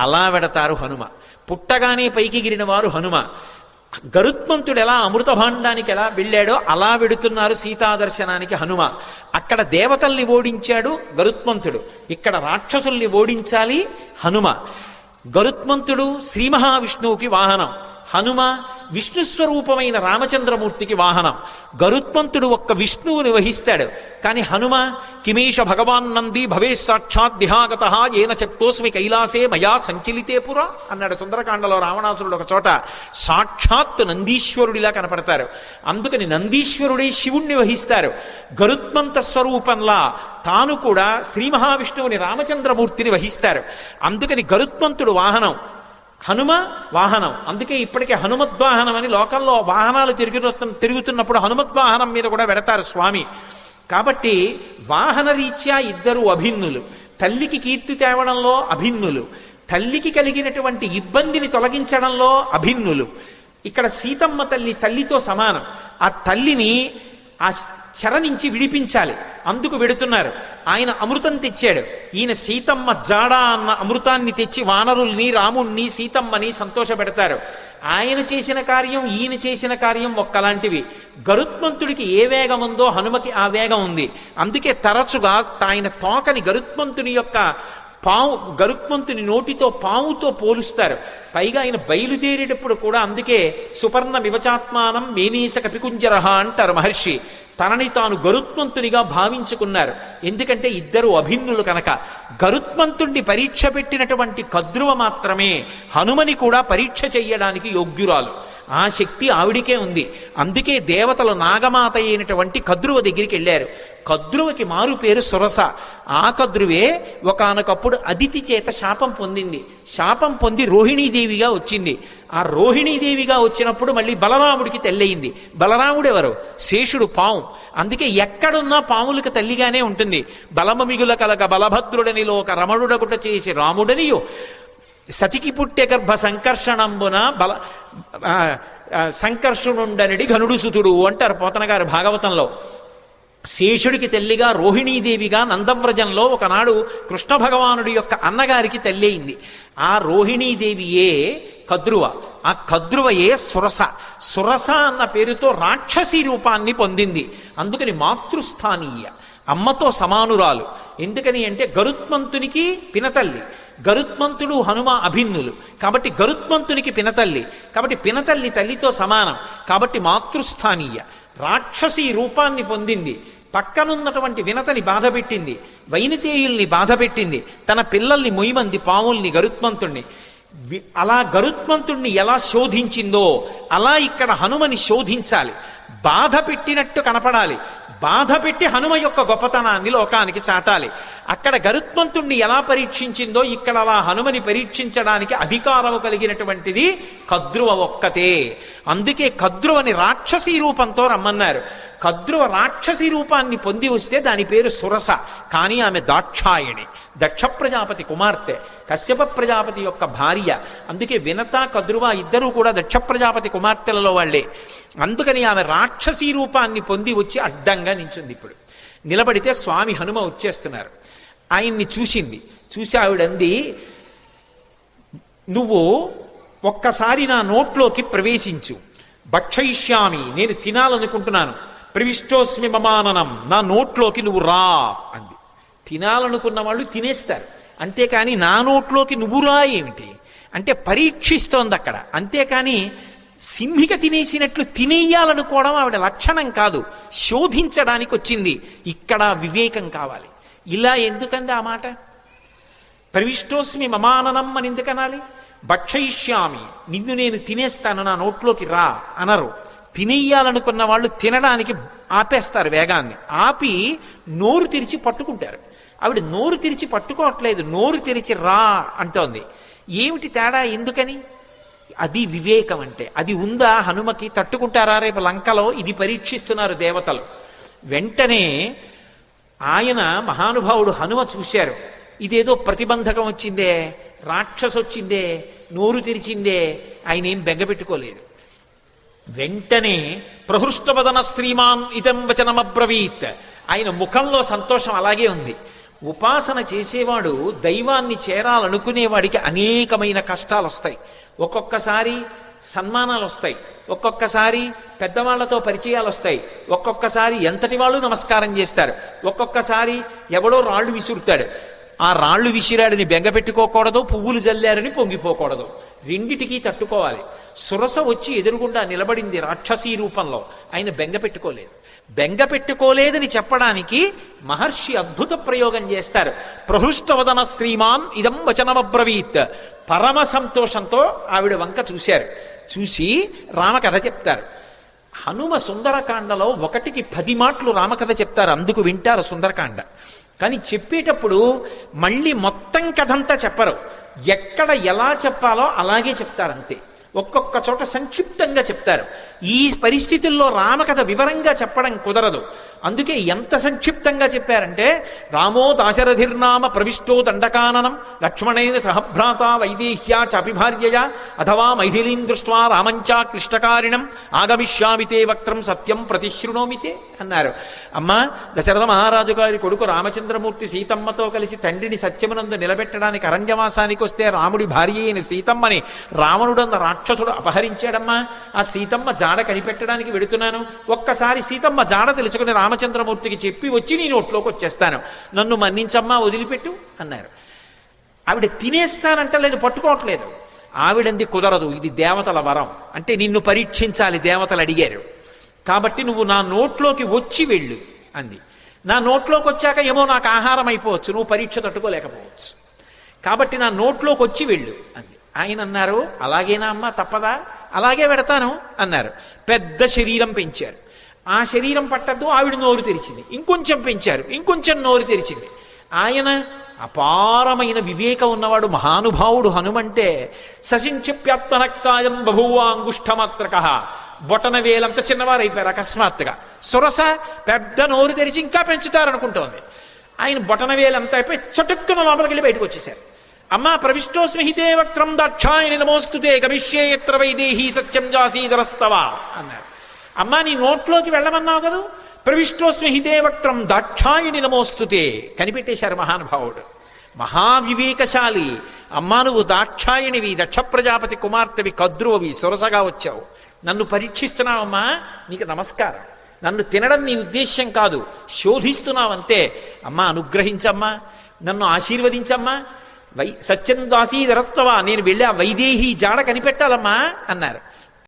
అలా వెడతారు హనుమ. పుట్టగానే పైకి గిరిన వారు హనుమ. గరుత్మంతుడు ఎలా అమృత భాండానికి ఎలా వెళ్ళాడో అలా వెడుతున్నారు సీతాదర్శనానికి హనుమ. అక్కడ దేవతల్ని ఓడించాడు గరుత్మంతుడు, ఇక్కడ రాక్షసుల్ని ఓడించాలి హనుమ. గరుత్మంతుడు శ్రీ మహావిష్ణువుకి వాహనం, హనుమ విష్ణుస్వరూపమైన రామచంద్రమూర్తికి వాహనం. గరుత్మంతుడు ఒక్క విష్ణువుని వహిస్తాడు, కానీ హనుమ కిమేష భగవాన్ నంది భవే సాక్షాత్ దిహాగత ఏన శక్తోస్మి కైలాసే మయా సంచలితే పురా అన్నాడు సుందరకాండలో రావణాసురుడు ఒక చోట. సాక్షాత్ నందీశ్వరుడిలా కనపడతారు, అందుకని నందీశ్వరుడే శివుణ్ణి వహిస్తారు. గరుత్మంత స్వరూపంలా తాను కూడా శ్రీ మహావిష్ణువుని రామచంద్రమూర్తిని వహిస్తారు. అందుకని గరుత్మంతుడు వాహనం, హనుమ వాహనం. అందుకే ఇప్పటికే హనుమద్వాహనం అని లోకంలో వాహనాలు తిరుగుతున్నప్పుడు హనుమద్వాహనం మీద కూడా వెడతారు స్వామి. కాబట్టి వాహన రీత్యా ఇద్దరు అభిన్నులు, తల్లికి కీర్తి తేవడంలో అభిన్నులు, తల్లికి కలిగినటువంటి ఇబ్బందిని తొలగించడంలో అభిన్నులు. ఇక్కడ సీతమ్మ తల్లి తల్లితో సమానం. ఆ తల్లిని ఆ చెర నుంచి విడిపించాలి, అందుకు వెడుతున్నారు. ఆయన అమృతం తెచ్చాడు, ఈయన సీతమ్మ జాడ అన్న అమృతాన్ని తెచ్చి వానరుల్ని రాముణ్ణి సీతమ్మని సంతోషపెడతారు. ఆయన చేసిన కార్యం ఈయన చేసిన కార్యం ఒక్కలాంటివి. గరుత్మంతుడికి ఏ వేగం ఉందో హనుమకి ఆ వేగం ఉంది. అందుకే తరచుగా ఆయన తోకని గరుత్మంతుని యొక్క గరుత్మంతుని నోటితో పావుతో పోలుస్తారు. పైగా ఆయన బయలుదేరేటప్పుడు కూడా అందుకే సుపర్ణ వివచాత్మానం మేనీస కపికుంజరహ అంటారు మహర్షి. తనని తాను గరుత్మంతునిగా భావించుకున్నారు, ఎందుకంటే ఇద్దరు అభిన్నులు కనుక. గరుత్మంతుణ్ణి పరీక్ష పెట్టినటువంటి కద్రువ మాత్రమే హనుమని కూడా పరీక్ష చెయ్యడానికి యోగ్యురాలు. ఆ శక్తి ఆవిడికే ఉంది. అందుకే దేవతలు నాగమాత అయినటువంటి కద్రువ దగ్గరికి వెళ్ళారు. కద్రువకి మారు పేరు సురస. ఆ కద్రువే ఒకానొకప్పుడు అదితి చేత శాపం పొందింది. శాపం పొంది రోహిణీదేవిగా వచ్చింది. ఆ రోహిణీదేవిగా వచ్చినప్పుడు మళ్ళీ బలరాముడికి తెల్లయింది. బలరాముడు ఎవరు? శేషుడు, పాము. అందుకే ఎక్కడున్నా పాములకు తల్లిగానే ఉంటుంది. బలమమిగుల కలగ బలభద్రుడనిలో ఒక రమణుడకుట చేసి రాముడనియో సతికి పుట్టె గర్భ సంకర్షణంబున సంకర్షణుండనడి ఘనుడు సుతుడు అంటారు పోతన గారు భాగవతంలో. శేషుడికి తల్లిగా రోహిణీదేవిగా నందవ్రజంలో ఒకనాడు కృష్ణ భగవానుడి యొక్క అన్నగారికి తల్లి అయింది. ఆ రోహిణీదేవియే కద్రువ. ఆ కద్రువయే సురస. సురస అన్న పేరుతో రాక్షసీ రూపాన్ని పొందింది. అందుకని మాతృస్థానీయ, అమ్మతో సమానురాలు. ఎందుకని అంటే గరుత్మంతునికి పినతల్లి, గరుత్మంతుడు హనుమ అభిన్నులు కాబట్టి గరుత్మంతునికి పినతల్లి, కాబట్టి పినతల్లి తల్లితో సమానం, కాబట్టి మాతృస్థానీయ. రాక్షసీ రూపాన్ని పొందింది. పక్కనున్నటువంటి వినతని బాధపెట్టింది, వైనితేయుల్ని బాధపెట్టింది, తన పిల్లల్ని మొయ్యమంది పావుల్ని గరుత్మంతుణ్ణి. అలా గరుత్మంతుణ్ణి ఎలా శోధించిందో అలా ఇక్కడ హనుమని శోధించాలి. బాధ పెట్టినట్టు కనపడాలి, బాధ పెట్టి హనుమ యొక్క గొప్పతనాన్ని లోకానికి చాటాలి. అక్కడ గరుత్మంతుణ్ణి ఎలా పరీక్షించిందో ఇక్కడ అలా హనుమని పరీక్షించడానికి అధికారము కలిగినటువంటిది కద్రువ ఒక్కతే. అందుకే కద్రువని రాక్షసీ రూపంతో రమ్మన్నారు. కద్రువ రాక్షసీ రూపాన్ని పొంది వస్తే దాని పేరు సురస. కానీ ఆమె దాక్షాయణి, దక్ష ప్రజాపతి కుమార్తె, కశ్యప ప్రజాపతి యొక్క భార్య. అందుకే వినత కద్రువ ఇద్దరూ కూడా దక్ష ప్రజాపతి కుమార్తెలలో వాళ్లే. అందుకని ఆమె రాక్షసీ రూపాన్ని పొంది వచ్చి అడ్డంగా నించుంది. ఇప్పుడు నిలబడితే స్వామి హనుమ వచ్చేస్తున్నారు. ఆయన్ని చూసింది. చూసి ఆవిడంది, నువ్వు ఒక్కసారి నా నోట్లోకి ప్రవేశించు, భక్షయిష్యామి, నేను తినాలనుకుంటున్నాను, ప్రవిష్టోస్మి మమాననం, నా నోట్లోకి నువ్వు రా అంది. తినాలనుకున్న వాళ్ళు తినేస్తారు, అంతేకాని నా నోట్లోకి నువ్వు రా ఏమిటి అంటే పరీక్షిస్తోంది అక్కడ. అంతేకాని సింహిక తినేసినట్లు తినేయాలనుకోవడం ఆవిడ లక్షణం కాదు, శోధించడానికి వచ్చింది. ఇక్కడ వివేకం కావాలి. ఇలా ఎందుకంది ఆ మాట? ప్రవిష్టోస్మి మమాననం అని ఎందుకనాలి? భక్షయిష్యామి, నిన్ను నేను తినేస్తాను, నా నోట్లోకి రా అనరు. తినేయాలనుకున్న వాళ్ళు తినడానికి ఆపేస్తారు వేగాన్ని, ఆపి నోరు తెరిచి పట్టుకుంటారు. ఆవిడ నోరు తెరిచి పట్టుకోవట్లేదు, నోరు తెరిచి రా అంటోంది. ఏమిటి తేడా? ఎందుకని? అది వివేకం అంటే. అది ఉందా హనుమకి? తట్టుకుంటారా రేపు లంకలో? ఇది పరీక్షిస్తున్నారు దేవతలు. వెంటనే ఆయన మహానుభావుడు హనుమ చూశారు, ఇదేదో ప్రతిబంధకం వచ్చిందే, రాక్షసు వచ్చిందే, నోరు తెరిచిందే. ఆయన ఏం బెంగపెట్టుకోలేదు. వెంటనే ప్రహృష్టవదన శ్రీమాన్ ఇదం వచనమబ్రవీత్. ఆయన ముఖంలో సంతోషం అలాగే ఉంది. ఉపాసన చేసేవాడు దైవాన్ని చేరాలనుకునేవాడికి అనేకమైన కష్టాలు వస్తాయి. ఒక్కొక్కసారి సన్మానాలు వస్తాయి, ఒక్కొక్కసారి పెద్దవాళ్లతో పరిచయాలు వస్తాయి, ఒక్కొక్కసారి ఎంతటి వాళ్ళు నమస్కారం చేస్తారు, ఒక్కొక్కసారి ఎవడో రాళ్ళు విసురుతాడు. ఆ రాళ్ళు విసిరాడని బెంగ పెట్టుకోకూడదు, పువ్వులు జల్లారని పొంగిపోకూడదు. రెండిటికీ తట్టుకోవాలి. సురస వచ్చి ఎదురుగుండా నిలబడింది రాక్షసీ రూపంలో. ఆయన బెంగ పెట్టుకోలేదు. బెంగ పెట్టుకోలేదని చెప్పడానికి మహర్షి అద్భుత ప్రయోగం చేస్తారు. ప్రహృష్టవదన శ్రీమాన్ ఇదం వచనమబ్రవీత్. పరమ సంతోషంతో ఆవిడ వంక చూశారు. చూసి రామకథ చెప్తారు. హనుమ సుందరకాండలో 1కి 10 మాటలు రామకథ చెప్తారు, అందుకు వింటారు సుందరకాండ. కానీ చెప్పేటప్పుడు మళ్ళీ మొత్తం కథంతా చెప్పరు. ఎక్కడ ఎలా చెప్పాలో అలాగే చెప్తారంతే. ఒక్కొక్క చోట సంక్షిప్తంగా చెప్తారు. ఈ పరిస్థితుల్లో రామకథ వివరంగా చెప్పడం కుదరదు. అందుకే ఎంత సంక్షిప్తంగా చెప్పారంటే, రామో దాశరథిర్నామ ప్రవిష్టో దండకాననం లక్ష్మణేన సహభ్రాత వైదేహ్యా చాపి భార్యయా అథవా మైథిలీం దృష్ట్వా రామంచా క్లిష్టకారిణం ఆగమిష్యామితే వక్త్రం సత్యం ప్రతిశృణోమితే అన్నారు. అమ్మా, దశరథ మహారాజు గారి కొడుకు రామచంద్రమూర్తి సీతమ్మతో కలిసి తండ్రిని సత్యమునందు నిలబెట్టడానికి అరణ్యవాసానికి వస్తే రాముడి భార్య అయిన సీతమ్మని రావణుడన్న రాక్షసుడు అపహరించాడమ్మా. ఆ సీతమ్మ జాడ కనిపెట్టడానికి వెడుతున్నాను. ఒక్కసారి సీతమ్మ జాడ తెలుసుకుని రామచంద్రమూర్తికి చెప్పి వచ్చి నీ నోట్లోకి వచ్చేస్తాను, నన్ను మన్నించమ్మా, వదిలిపెట్టు అన్నారు. ఆవిడ తినేస్తానంటలేదు, పట్టుకోవట్లేదు. ఆవిడంది కుదరదు, ఇది దేవతల వరం, అంటే నిన్ను పరీక్షించాలి, దేవతలు అడిగారు కాబట్టి నువ్వు నా నోట్లోకి వచ్చి వెళ్ళు అంది. నా నోట్లోకి వచ్చాక ఏమో నాకు ఆహారం అయిపోవచ్చు, నువ్వు పరీక్ష తట్టుకోలేకపోవచ్చు, కాబట్టి నా నోట్లోకి వచ్చి వెళ్ళు అంది. ఆయన అన్నారు, అలాగేనా అమ్మా, తప్పదా, అలాగే పెడతాను అన్నారు. పెద్ద శరీరం పెంచారు. ఆ శరీరం పట్టద్దు, ఆవిడ నోరు తెరిచింది. ఇంకొంచెం పెంచారు, ఇంకొంచెం నోరు తెరిచింది. ఆయన అపారమైన వివేకం ఉన్నవాడు, మహానుభావుడు. హనుమంటే సశింక్షిప్యాత్మనక్తాయం బభూవాంగుష్ఠమాత్రక. బొటన వేలంత చిన్నవారు అయిపోయారు అకస్మాత్తుగా. సురస పెద్ద నోరు తెరిచి ఇంకా పెంచుతారనుకుంటోంది. ఆయన బొటన వేలంతా అయిపోయి చటుక్కున లోపలికి వెళ్ళి బయటకు వచ్చేశారు. అమ్మా, ప్రవిష్టోస్మిహితే వక్త్రం దాక్షాయని నమోస్తుతే గమిష్యే యత్ర వైదేహీ సత్యం జాసీధరస్తవా అన్నారు. అమ్మా, నీ నోట్లోకి వెళ్ళమన్నావు కదా, ప్రవిష్టోస్మిహితే వక్త్రం దాక్షాయని నమోస్తుతే. కనిపెట్టేశారు మహానుభావుడు, మహావివేకశాలి. అమ్మా, నువ్వు దాక్షాయణివి, దక్ష ప్రజాపతి కుమార్తెవి, కద్రువవి, సొరసగా వచ్చావు, నన్ను పరీక్షిస్తున్నావమ్మా, నీకు నమస్కారం. నన్ను తినడం నీ ఉద్దేశ్యం కాదు, శోధిస్తున్నావంతే. అమ్మా, అనుగ్రహించమ్మా, నన్ను ఆశీర్వదించమ్మా, సత్యం దాసీధరస్తవా, నేను వెళ్ళి ఆ వైదేహి జాడ కనిపెట్టాలమ్మా అన్నారు.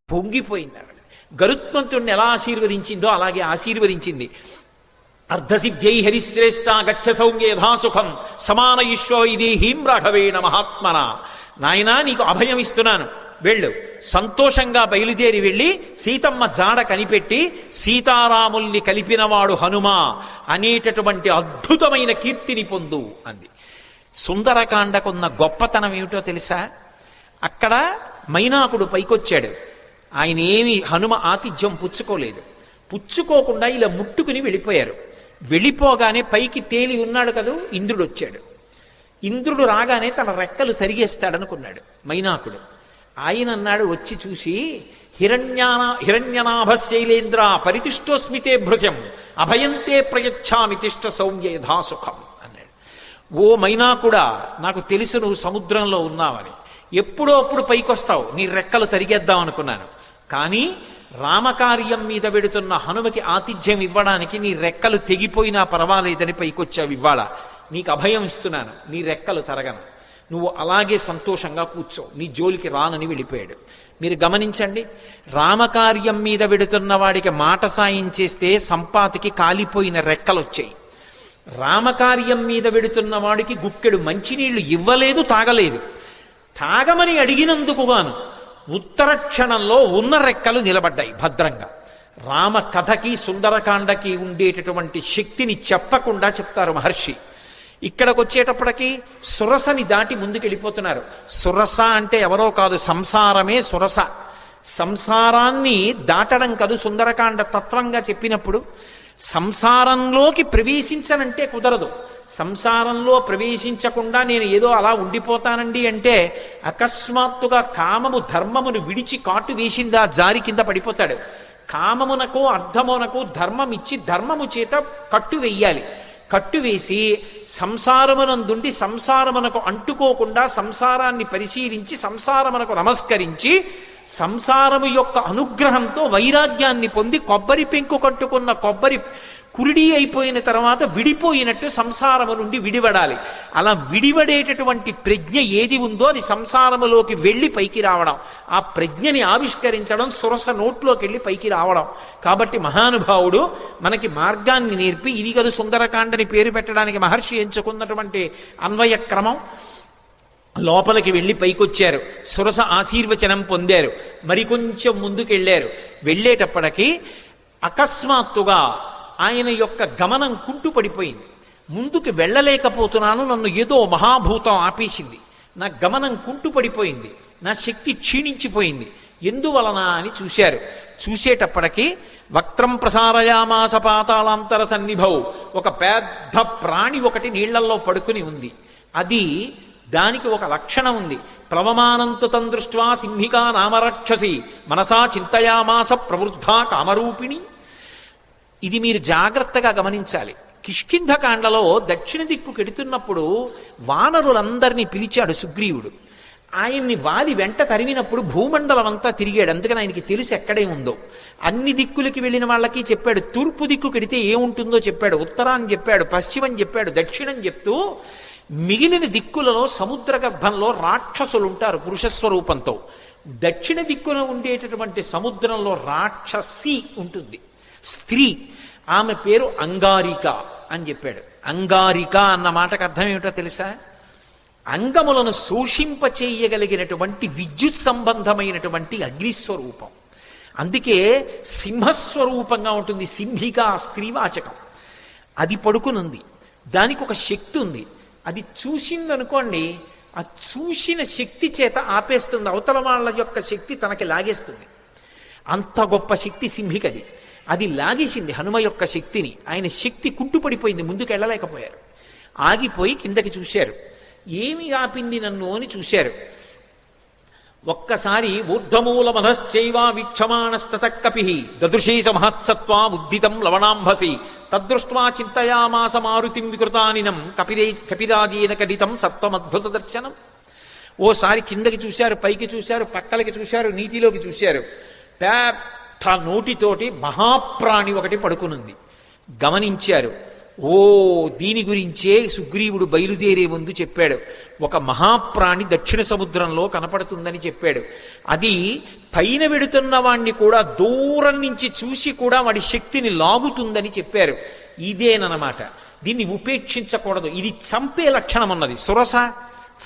పొంగిపోయింది ఆవిడ. గరుత్మంతుడిని ఎలా ఆశీర్వదించిందో అలాగే ఆశీర్వదించింది. అర్ధసిద్ధ్యై హరిశ్రేష్ట గచ్చ సౌమ్య యథాసుఖం సమాన ఈశ్వ వైదేహీం రాఘవేణ మహాత్మన. నాయనా, నీకు అభయం ఇస్తున్నాను, వెళ్ళు. సంతోషంగా బయలుదేరి వెళ్ళి సీతమ్మ జాడ కనిపెట్టి సీతారాముల్ని కలిపినవాడు హనుమ అనేటటువంటి అద్భుతమైన కీర్తిని పొందు అంది. సుందరకాండకున్న గొప్పతనం ఏమిటో తెలుసా? అక్కడ మైనాకుడు పైకొచ్చాడు. ఆయన ఏమి హనుమ ఆతిథ్యం పుచ్చుకోలేదు. పుచ్చుకోకుండా ఇలా ముట్టుకుని వెళ్ళిపోయారు. వెళ్ళిపోగానే పైకి తేలి ఉన్నాడు కదూ, ఇంద్రుడు వచ్చాడు. ఇంద్రుడు రాగానే తన రెక్కలు తరిగేస్తాడనుకున్నాడు మైనాకుడు. ఆయన అన్నాడు, వచ్చి చూసి, హిరణ్యనాభ శైలేంద్ర పరితిష్టోస్మితే భృజం అభయంతే ప్రయచ్ఛామి తిష్ట సౌమ్య యథాసుఖం అన్నాడు. ఓ మైనాకుడా, నాకు తెలుసు నువ్వు సముద్రంలో ఉన్నావని, ఎప్పుడో అప్పుడు పైకొస్తావు, నీ రెక్కలు తరిగేద్దాం అనుకున్నాను, కానీ రామకార్యం మీద వెడుతున్న హనుమకి ఆతిథ్యం ఇవ్వడానికి నీ రెక్కలు తెగిపోయినా పర్వాలేదని పైకొచ్చావు. ఇవ్వాల నీకు అభయం ఇస్తున్నాను, నీ రెక్కలు తరగను, నువ్వు అలాగే సంతోషంగా కూర్చో, నీ జోలికి రానని వెళ్ళిపోయాడు. మీరు గమనించండి, రామకార్యం మీద వెడుతున్న వాడికి మాట సాయం చేస్తే సంపాతికి కాలిపోయిన రెక్కలు వచ్చాయి. రామకార్యం మీద వెడుతున్న వాడికి గుక్కెడు మంచినీళ్లు ఇవ్వలేదు, తాగలేదు. తాగమని అడిగినందుకు గాను ఉత్తర క్షణంలో ఉన్న రెక్కలు నిలబడ్డాయి భద్రంగా. రామ కథకి సుందరకాండకి ఉండేటటువంటి శక్తిని చెప్పకుండా చెప్తారు మహర్షి. ఇక్కడికి వచ్చేటప్పటికి సురసని దాటి ముందుకెళ్ళిపోతున్నారు. సురస అంటే ఎవరో కాదు, సంసారమే సురస. సంసారాన్ని దాటడం కాదు సుందరకాండ తత్వంగా చెప్పినప్పుడు. సంసారంలోకి ప్రవేశించనంటే కుదరదు. సంసారంలో ప్రవేశించకుండా నేను ఏదో అలా ఉండిపోతానండి అంటే అకస్మాత్తుగా కామము ధర్మమును విడిచి కాటు వేసిందా జారి కింద పడిపోతాడు. కామమునకు అర్థమునకు ధర్మం ఇచ్చి ధర్మము చేత కట్టు వెయ్యాలి. కట్టు వేసి సంసారమునందుండి సంసారమునకు అంటుకోకుండా సంసారాన్ని పరిశీలించి సంసారమునకు నమస్కరించి సంసారము యొక్క అనుగ్రహంతో వైరాగ్యాన్ని పొంది కొబ్బరి పెంకు కట్టుకున్న కొబ్బరి కురిడి అయిపోయిన తర్వాత విడిపోయినట్టు సంసారము నుండి విడివడాలి. అలా విడివడేటటువంటి ప్రజ్ఞ ఏది ఉందో అది సంసారములోకి వెళ్ళి పైకి రావడం, ఆ ప్రజ్ఞని ఆవిష్కరించడం, సురస నోట్లోకి వెళ్ళి పైకి రావడం. కాబట్టి మహానుభావుడు మనకి మార్గాన్ని నేర్పి ఇది కదా సుందరకాండని పేరు పెట్టడానికి మహర్షి ఎంచుకున్నటువంటి అన్వయ క్రమం. లోపలికి వెళ్ళి పైకొచ్చారు, సురస ఆశీర్వచనం పొందారు, మరికొంచెం ముందుకెళ్ళారు. వెళ్ళేటప్పటికీ అకస్మాత్తుగా ఆయన యొక్క గమనం కుంటుపడిపోయింది. ముందుకు వెళ్ళలేకపోతున్నాను, నన్ను ఏదో మహాభూతం ఆపేసింది, నా గమనం కుంటుపడిపోయింది, నా శక్తి క్షీణించిపోయింది, ఎందువలన అని చూశారు. చూసేటప్పటికీ వక్త్రం ప్రసారయామాస పాతాళాంతర సన్నిభౌ, ఒక పెద్ద ప్రాణి ఒకటి నీళ్లల్లో పడుకుని ఉంది. అది దానికి ఒక లక్షణం ఉంది. ప్లవమానంతు తం దృష్ట్వా సింహికా నామరక్షసి మనసా చింతయామాస ప్రవృద్ధా కామరూపిణి. ఇది మీరు జాగ్రత్తగా గమనించాలి. కిష్కింధకాండలో దక్షిణ దిక్కు కెడుతున్నప్పుడు వానరులందరినీ పిలిచాడు సుగ్రీవుడు. ఆయన్ని వాలి వెంట తరిమినప్పుడు భూమండలం అంతా తిరిగాడు. అందుకని ఆయనకి తెలుసు ఎక్కడే ఉందో. అన్ని దిక్కులకి వెళ్ళిన వాళ్ళకి చెప్పాడు. తూర్పు దిక్కు కెడితే ఏముంటుందో చెప్పాడు, ఉత్తరాన్ని చెప్పాడు, పశ్చిమం చెప్పాడు, దక్షిణం చెప్తూ మిగిలిన దిక్కులలో సముద్ర గర్భంలో రాక్షసులు ఉంటారు పురుషస్వరూపంతో. దక్షిణ దిక్కున ఉండేటటువంటి సముద్రంలో రాక్షసి ఉంటుంది, స్త్రీ. ఆమె పేరు అంగారిక అని చెప్పాడు. అంగారిక అన్న మాటకు అర్థం ఏమిటో తెలుసా? అంగములను శోషింపచేయగలిగినటువంటి విద్యుత్ సంబంధమైనటువంటి అగ్నిస్వరూపం. అందుకే సింహస్వరూపంగా ఉంటుంది. సింహిక స్త్రీవాచకం. అది పడుకునుంది, దానికి ఒక శక్తి ఉంది. అది చూసిందనుకోండి, ఆ చూసిన శక్తి చేత ఆపేస్తుంది, అవతల వాళ్ళ యొక్క శక్తి తనకి లాగేస్తుంది. అంత గొప్ప శక్తి సింహికది. అది లాగేసింది హనుమ యొక్క శక్తిని. ఆయన శక్తి కుంటుపడిపోయింది, ముందుకు వెళ్ళలేకపోయారు. ఆగిపోయి కిందకి చూశారు. ఏమి ఆపింది నన్ను అని చూశారు. ఒక్కసారి ఊర్ధమూల మధశ్చైవ వీక్షమాణస్తత కపి దదృశీస మహత్సత్వా ఉద్దితం లవణాంభసి తదృష్ట్వా చింతయామాస మారుతిం వికృతానినం కపిరాజేన కదితం సత్వమద్భుత దర్శనం. ఓసారి కిందకి చూశారు, పైకి చూశారు, పక్కలకి చూశారు, నీటిలోకి చూశారు. పెద్ద నోటితోటి మహాప్రాణి ఒకటి పడుకునుంది. గమనించారు. ఓ, దీని గురించే సుగ్రీవుడు బయలుదేరే ముందు చెప్పాడు. ఒక మహాప్రాణి దక్షిణ సముద్రంలో కనపడుతుందని చెప్పాడు. అది పైన వెడుతున్న వాణ్ణి కూడా దూరం నుంచి చూసి కూడా వాడి శక్తిని లాగుతుందని చెప్పారు. ఇదేనమాట. దీన్ని ఉపేక్షించకూడదు. ఇది చంపే లక్షణం ఉన్నది. సురస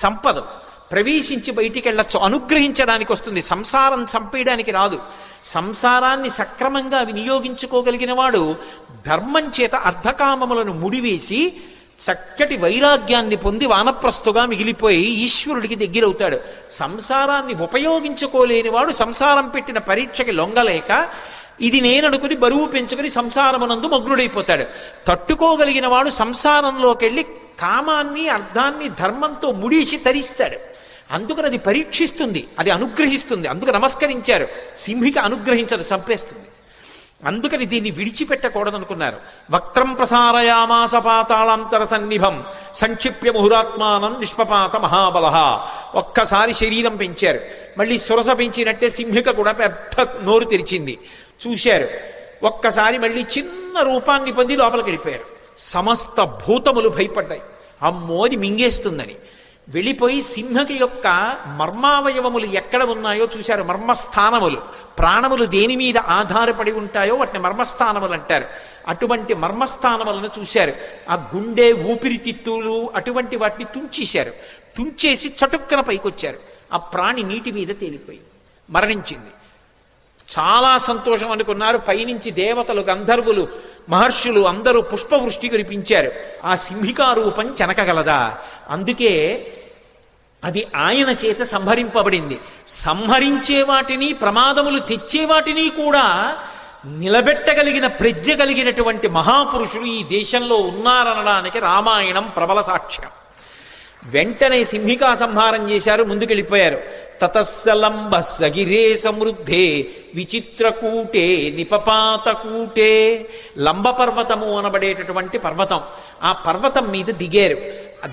చంపదు, ప్రవేశించి బయటికి వెళ్ళచ్చు, అనుగ్రహించడానికి వస్తుంది. సంసారం చంపేయడానికి రాదు. సంసారాన్ని సక్రమంగా వినియోగించుకోగలిగిన వాడు ధర్మం చేత అర్ధకామములను ముడివేసి చక్కటి వైరాగ్యాన్ని పొంది వానప్రస్థుగా మిగిలిపోయి ఈశ్వరుడికి దగ్గరవుతాడు. సంసారాన్ని ఉపయోగించుకోలేని వాడు సంసారం పెట్టిన పరీక్షకి లొంగలేక ఇది నేననుకుని బరువు పెంచుకుని సంసారమునందు మగ్నుడైపోతాడు. తట్టుకోగలిగిన వాడు సంసారంలోకి వెళ్ళి కామాన్ని అర్థాన్ని ధర్మంతో ముడిసి తరిస్తాడు. అందుకని అది పరీక్షిస్తుంది, అది అనుగ్రహిస్తుంది. అందుకు నమస్కరించారు. సింహిక అనుగ్రహించదు, చంపేస్తుంది. అందుకని దీన్ని విడిచిపెట్టకూడదనుకున్నారు. వక్త్రం ప్రసారయామాస పాతాళాంతర సన్నిభం సంక్షిప్య ముహురాత్మానం నిష్పపాత మహాబల. ఒక్కసారి శరీరం పెంచారు. మళ్ళీ సురస పెంచినట్టే సింహిక కూడా పెద్ద నోరు తెరిచింది. చూశారు. ఒక్కసారి మళ్ళీ చిన్న రూపాన్ని పొంది లోపలికి వెళ్ళిపోయారు. సమస్త భూతములు భయపడ్డాయి, అమ్మోది మింగేస్తుందని. వెళ్ళిపోయి సింహకి యొక్క మర్మావయవములు ఎక్కడ ఉన్నాయో చూశారు. మర్మస్థానములు, ప్రాణములు దేని మీద ఆధారపడి ఉంటాయో వాటిని మర్మస్థానములు అంటారు. అటువంటి మర్మస్థానములను చూశారు. ఆ గుండె, ఊపిరితిత్తులు అటువంటి వాటిని తుంచేశారు. తుంచేసి చటుక్కన పైకొచ్చారు. ఆ ప్రాణి నీటి మీద తేలిపోయింది, మరణించింది. చాలా సంతోషం అనుకున్నారు. పైనుంచి దేవతలు, గంధర్వులు, మహర్షులు అందరూ పుష్పవృష్టి కురిపించారు. ఆ సింహికారూపం చెనకగలదా? అందుకే అది ఆయన చేత సంహరింపబడింది. సంహరించే వాటిని, ప్రమాదములు తెచ్చే వాటిని కూడా నిలబెట్టగలిగిన ప్రజ్ఞ కలిగినటువంటి మహాపురుషులు ఈ దేశంలో ఉన్నారనడానికి రామాయణం ప్రబల సాక్ష్యం. వెంటనే సింహికా సంహారం చేశారు, ముందుకెళ్ళిపోయారు. తతస్సలంబ సగిరే సమృద్ధే విచిత్రకూటే నిపపాతకూటే. లంబ పర్వతము అనబడేటటువంటి పర్వతం, ఆ పర్వతం మీద దిగారు.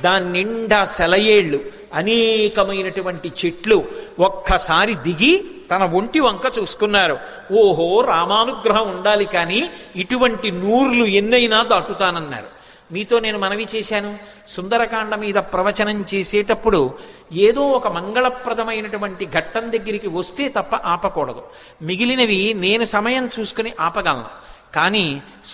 దాని నిండా సెలయేళ్లు, అనేకమైనటువంటి చెట్లు. ఒక్కసారి దిగి తన ఒంటి వంక చూసుకున్నారు. ఓహో, రామానుగ్రహం ఉండాలి, కానీ ఇటువంటి నూర్లు ఎన్నైనా దాటుతానన్నారు. మీతో నేను మనవి చేశాను, సుందరకాండ మీద ప్రవచనం చేసేటప్పుడు ఏదో ఒక మంగళప్రదమైనటువంటి ఘట్టం దగ్గరికి వస్తే తప్ప ఆపకూడదు. మిగిలినవి నేను సమయం చూసుకుని ఆపగలను, కానీ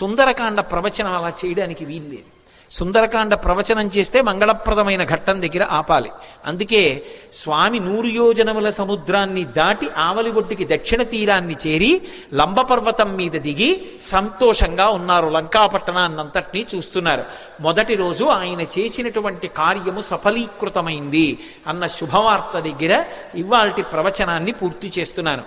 సుందరకాండ ప్రవచనం అలా చేయడానికి వీల్లేదు. సుందరకాండ ప్రవచనం చేస్తే మంగళప్రదమైన ఘట్టం దగ్గర ఆపాలి. అందుకే స్వామి 100 యోజనముల సముద్రాన్ని దాటి ఆవలి ఒడ్డుకి దక్షిణ తీరాన్ని చేరి లంబపర్వతం మీద దిగి సంతోషంగా ఉన్నారు. లంకాపట్టణాన్నంతటినీ చూస్తున్నారు. మొదటి రోజు ఆయన చేసినటువంటి కార్యము సఫలీకృతమైంది అన్న శుభవార్త దగ్గర ఇవాల్టి ప్రవచనాన్ని పూర్తి చేస్తున్నాను.